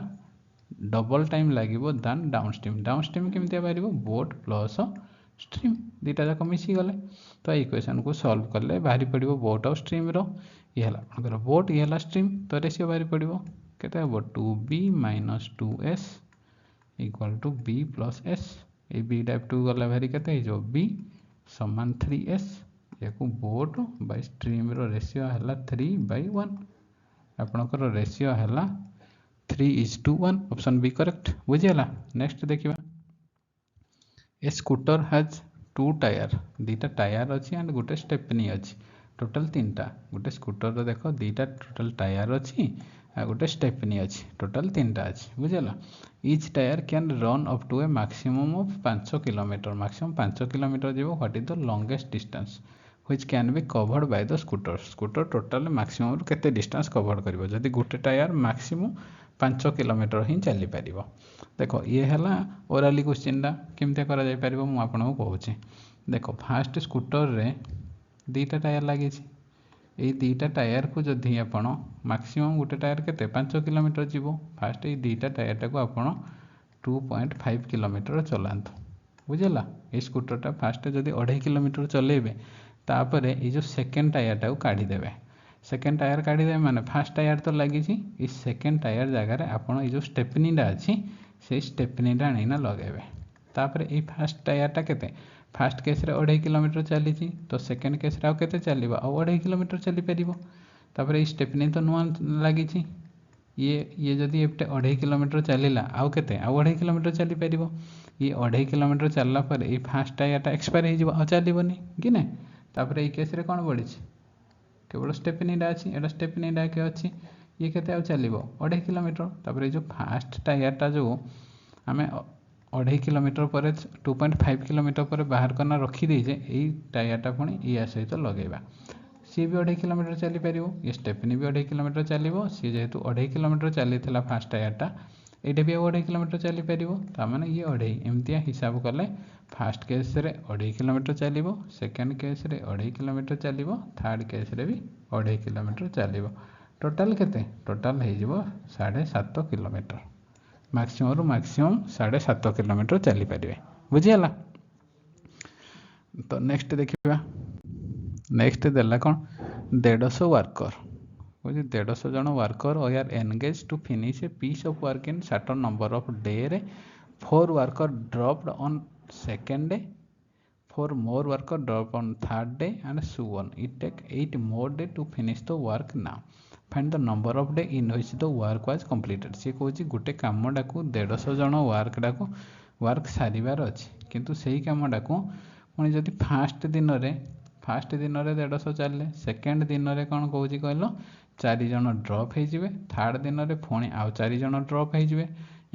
डबल टाइम लगे दैन डाउन स्ट्रीम केमती बाहर बोट प्लस स्ट्रीम दुटा जाक मिसी गले तो ये इक्वेशन को सॉल्व कले बाहरी पड़ो बोट और स्ट्रीम ये है बोट ये है स्ट्रीम तो रेशियो बाहरी पड़ो केते हम 2b minus 2s equal to b plus s ये b टाइप 2 गला बाहरी केते जो b समान 3s या बोट बाय स्ट्रीम रो रेशियो है 3/1 आपणकर रेशियो है 3:1 ऑप्शन बी करेक्ट बुझीगला। नेक्स्ट देखिए ए स्कूटर हैज 2 टायर दुटा टायर अच्छी एंड गोटे स्टेपनी अच्छी टोटल 3टा गोटे स्कूटर देख 2टा टोटल टायर अच्छी आ गोटे स्टेपनी अच्छी टोटल 3टा अच्छी बुझेगा। Each tyre can run up to a maximum of 5 kilometre maximum 5 kilometre जीव what is the longest distance which can be covered by the scooter scooter total maximum केते distance cover करिवो जदि गोटे tyre maximum 5 kilometre ही चली पारिबो। देखो ये है ओराली क्वेश्चनटा केमती करा जाय पारिबो मु आपनको कहूची देखो फास्ट स्कूटर रे 2टा टायर लगी ये 2टा टायर को जदि आपण मैक्सिमम गोटे टायर केते 5 किलोमीटर जीव फास्ट ये 2टा टायर को आपण 2.5 किलोमीटर चलांतु बुझेला। ये स्कूटरटा फास्ट जदि 2.5 किलोमीटर चलेबे तापर ये जो सेकेंड टायरटा को काढ़ी देबे सेकेंड टायर काढ़ी देबे माने फास्ट टायर तो लगी ये सेकेंड टायर जगह आपण ये जो स्टेपनीटा अच्छी से स्टेपनीटा आनीना लगेबे तापर ये फास्ट टायरटा केते फास्ट केस रे 2.5 किलोमीटर चली तो सेकेंड केस रे केते चलिबो आ 2.5 किलोमीटर चली परिबो तापर ये स्टेपनी तो नुआ लगी ये जदि एपटे 2.5 किलोमीटर चलिला आउ केते आ 2.5 किलोमीटर चली परिबो ये 2.5 किलोमीटर चलला पर ये फास्ट टायरटा एक्सपायर हो जिवो आ चलिबोनी कि ना तापर ये केस रे कोन पड़ी केवल स्टेपनीटा अच्छी एटा स्टेपनीटा के अच्छी ये केते आउ चलिबो 2.5 किलोमीटर। तापर जो फास्ट टायरटा जो आम 2.5 किलोमीटर पर 2.5 किलोमीटर पर बाहर करना रखीदेजे यही टायरटा पुणी या सहित लगेगा सी भी 2.5 किलोमीटर चली पार ये स्टेपनी भी 2.5 किलोमीटर चलो सी जेहेतु 2.5 किलोमीटर चली फास्ट टायरटा यहाँ भी 2.5 किलोमीटर चली पार ताने ये 2.5 एमतिया हिसाब कले फास्ट केस रे 2.5 किलोमीटर चलो सेकेंड केस रे 2.5 किलोमीटर चलो थर्ड केस रे भी 2.5 किलोमीटर चलो टोटाल केते टोटाल हो 7.5 किलोमीटर मैक्सिमम रु मैक्सिमम 7.5 किलोमीटर चली पारे बुझीगला। तो नेक्स्ट देखिए नेक्स्ट देला कौन 150 वर्कर बुझे 150 जन worker are engage to finish a piece of work in certain number of day रे 4 worker dropped on second day 4 more worker drop on third day and so on. It take 8 more day to finish the work now. Find the number of day in which the work was completed. सी कहूँ गोटे कमटा को 150 जन work सारिबार अच्छे किंतु सही कमटा को पुणी जदि फास्ट दिन रे 150 चलिए सेकेंड दिन रे कौन कौच कहल 4 जन ड्रप हो थर्ड दिन रे पुणी आउ 4 जन ड्रप हो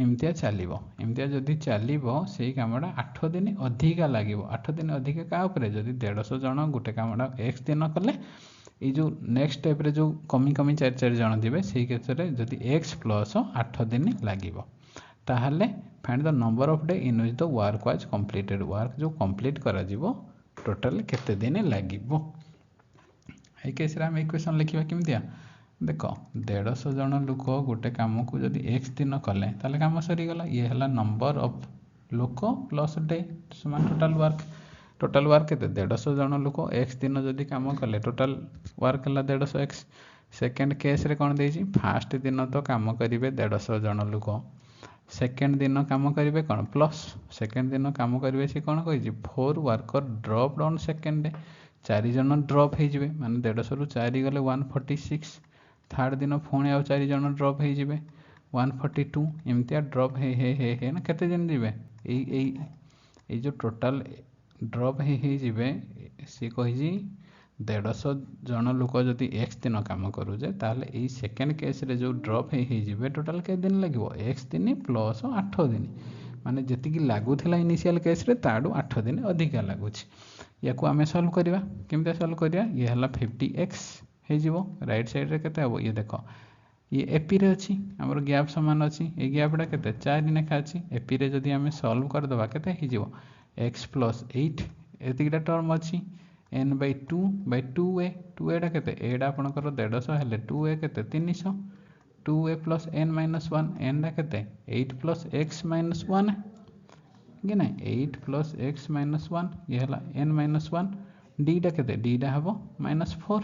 एमतिया चलो एमतिया जदि चलो से कमटा 8 दिन अधिका लगे 8 दिन अधिका क्या जदि 150 जन गोटे कमटा एक्स दिन कले ये जो नेक्स्ट स्टेप रे जो कमी कमी 4 जन थे से केस जदि एक्स प्लस 8 दिन लगे ताहले find the number of day in which the work was completed work जो कंप्लीट करा जीवो टोटल केते दिन लगे ये केस आम इक्वेशन लिखा केमतिया देख 150 जन लोक गोटे कम को जदि एक्स दिन कले ताले काम सरीगला ये है नंबर ऑफ लोक प्लस डे समान टोटाल वर्क के 150 जन लोक एक्स दिन जदि कम कले टोटाल वर्क है 150 एक्स सेकेंड केस रे कौन देजी फास्ट दिन तो कम करेंगे 150 जन लोक सेकेंड दिन कम करेंगे कौन प्लस सेकेंड दिन कम करेंगे सी कौन कही 4 worker dropped on second day 4 जन ड्रप हो माने 150 रु 4 गले 146 थर्ड दिन पुणी आउ 4 जन ड्रप हो 142 एमतिया ड्रप हे ना केते दिन जीवे ए जो टोटाल ड्रप हे सी कही 150 जन लोक जदि एक्स दिन कम करुचे ताले ए सेकेंड केस रे जो ड्रप हे टोटाल के दिन लगे एक्स दिन प्लस 8 दिन माने जी लगुला इनिशियल केस रे ताडू 8 दिन अधिका लगुच या आम सल्व करवा केमती सल्व करवा ये है 50x हो राइट साइड रे केते हम ये देख ये एपी रे अच्छी आमर गैप सामान अच्छी ये गैपटा के 4 लेखा अच्छी एपी रे जदि आम सल्व करदे के एक्स प्लस 8 एतिकटा टर्म अच्छी n by 2a 2a के एटा आपंकर 150 हेले 2a के 300 2a plus n minus 1 n के 8 प्लस x माइनस 1 कि ना 8 प्लस x माइनस 1 ये है n माइनस 1 डीटा के डीटा हम -4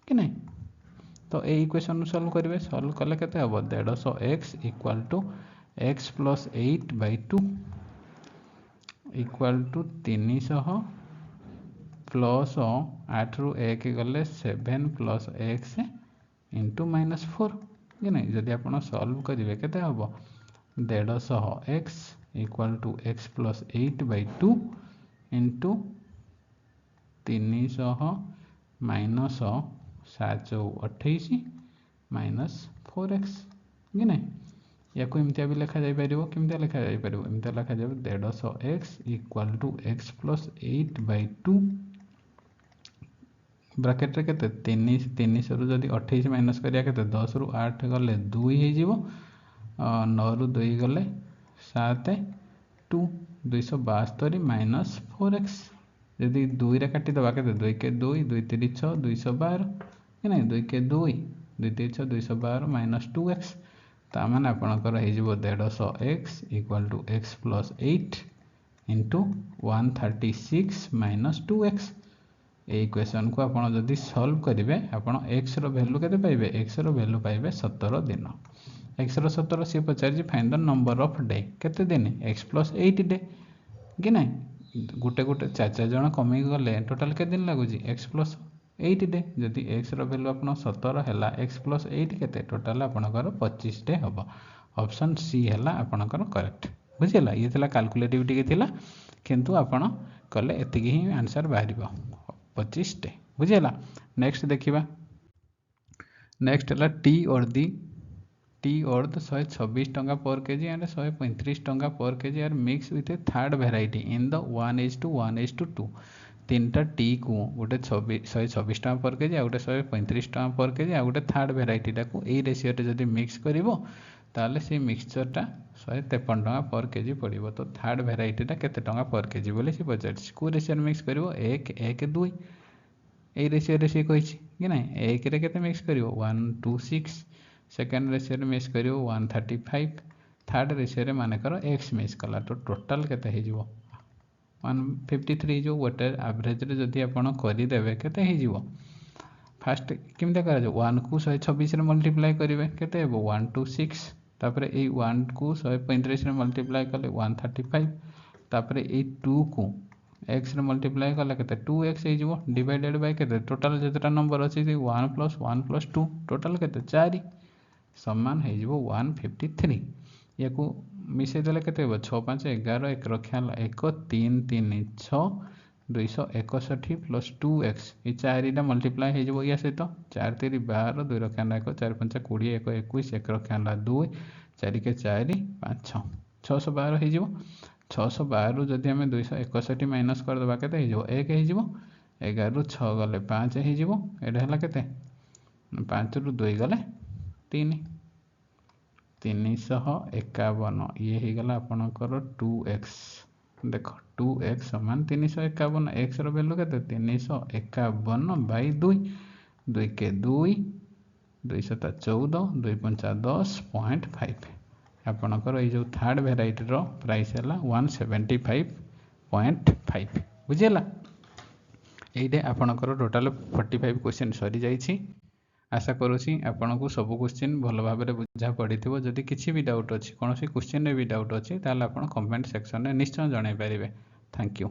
कि नहीं तो ये इक्वेशन सल्व करेंगे सल्व कले के 150x equal to x plus 8 by 2 equal to 300 plus 8 रु 1 गले 7 प्लस x इंटू -4 कि नहीं जदि आप सल्व करेंगे के 150x equal to x plus 8 by 2 into 300 minus 728 minus 4x कि नहीं या एमतिया भी लिखा जापर केमती लिखा जापर एमती लिखा जाए 150x equal to x plus 8 by 2 bracket रे केते 300 रु जदि 28 माइनस करिया केते 10 रु 8 गले 2 हो 9 रु 2 गले 7 2 272 माइनस 4x जदि 2 रे काटिदेवा के 2 के 2 2 3 6 212 कि नहीं 2 के 2 2 3 6 212 माइनस 2x ताମାନେ आपणकर हो 150x equal to x plus 8 into 136 minus 2x ये इक्वेशन को आप जदि सल्व करेंगे आपड़ x वैल्यू के पाइबे x वैल्यू पाइबे 17 दिन x 17 सी पचार find the number of day केते दिन x प्लस 8 डे कि नहीं गोटे गोटे 4 जन कमी गले टोटाल के दिन लगुच x प्लस 8 डे जदि x वैल्यू आप 17 है x प्लस 8 के टोटाल आपणकर 25 डे हम ऑप्शन सी है आपणकर करेक्ट बुझीगला ये थिला कैलकुलेटिव टिके किंतु आपण कले एतिकी ही आंसर बाहर 25 डे बुझीगला। नेक्स्ट देखिबा नेक्स्ट है टी और दी 126 टंका पर केजी एंड 135 टंका पर KG are mix with a third variety in the 1:1:2 तीनटा टी को गोटे 126 टंका पर केजी आ गोटे 135 टंका पर केजी आ गोटे थर्ड भेराइटीटा को यही रेशियो जब मिक्स करिवो ताले से मिक्सचरटा 153 टंका पर केजी पड़ो। तो थर्ड भेराइटीटा केते टंका पर केजी बोले सी पचार को रेशियो मिक्स करिवो 1:1:2 यही रेशियो सी कही कि ना 1 रे केते मिक्स करिवो 1:6 सेकेंड रेशियो मिक्स करिवो 1:35 थर्ड रेशियो मानेकर एक्स मिक्स कला तो टोटाल केते हो 153 जो गोटे एवरेज रे जदि आपण करदेवे केते हो फास्ट केमती कर 1 को 126 मल्टीप्लाई करेंगे केते 1:6 तापर ए 1 को 135 मल्टीप्लाई कले 1:35 तापर ए 2 को x रे मल्टीप्लाई कले केते 2x हो डिवाइडेड बाय केते टोटाल जतटा नंबर अछि 1 + 1 + 2 टोटाल केते 4 समान हो 153 या को मिसे देले केते हो 6 5 11 1 रखा 1 3 3 6 261 प्लस 2x ये 4 मल्टीप्लाई हो या सहित 4 3 12 2 रखा 1 4 5 20 1 21 1 रखा 2 4 के 4 5 6 612 हो 612 जदि आम 261 माइनस करदे के 1 हो 11 रु 6 गले 5 हो 5 रु 2 गले 3 351 ये हो गला आपणकर 2x देख 2x समान 351 x रो वैल्यू के 351 बाई 2 2 के 2 2 7 14 2 5 10.5 आपणकर ये जो थर्ड भेराइटी रो प्राइस है 175.5 बुझेला ये आपणकर टोटाल 45 क्वेश्चन सरी जाइछि। आशा करुँची आपन को सब क्वेश्चन भल भाव में बुझा पड़ी थो जदि किसी भी डाउट अच्छी कौन क्वेश्चन भी डाउट अच्छी ताल आप कमेंट सेक्शन में निश्चय जन पारे। Thank you.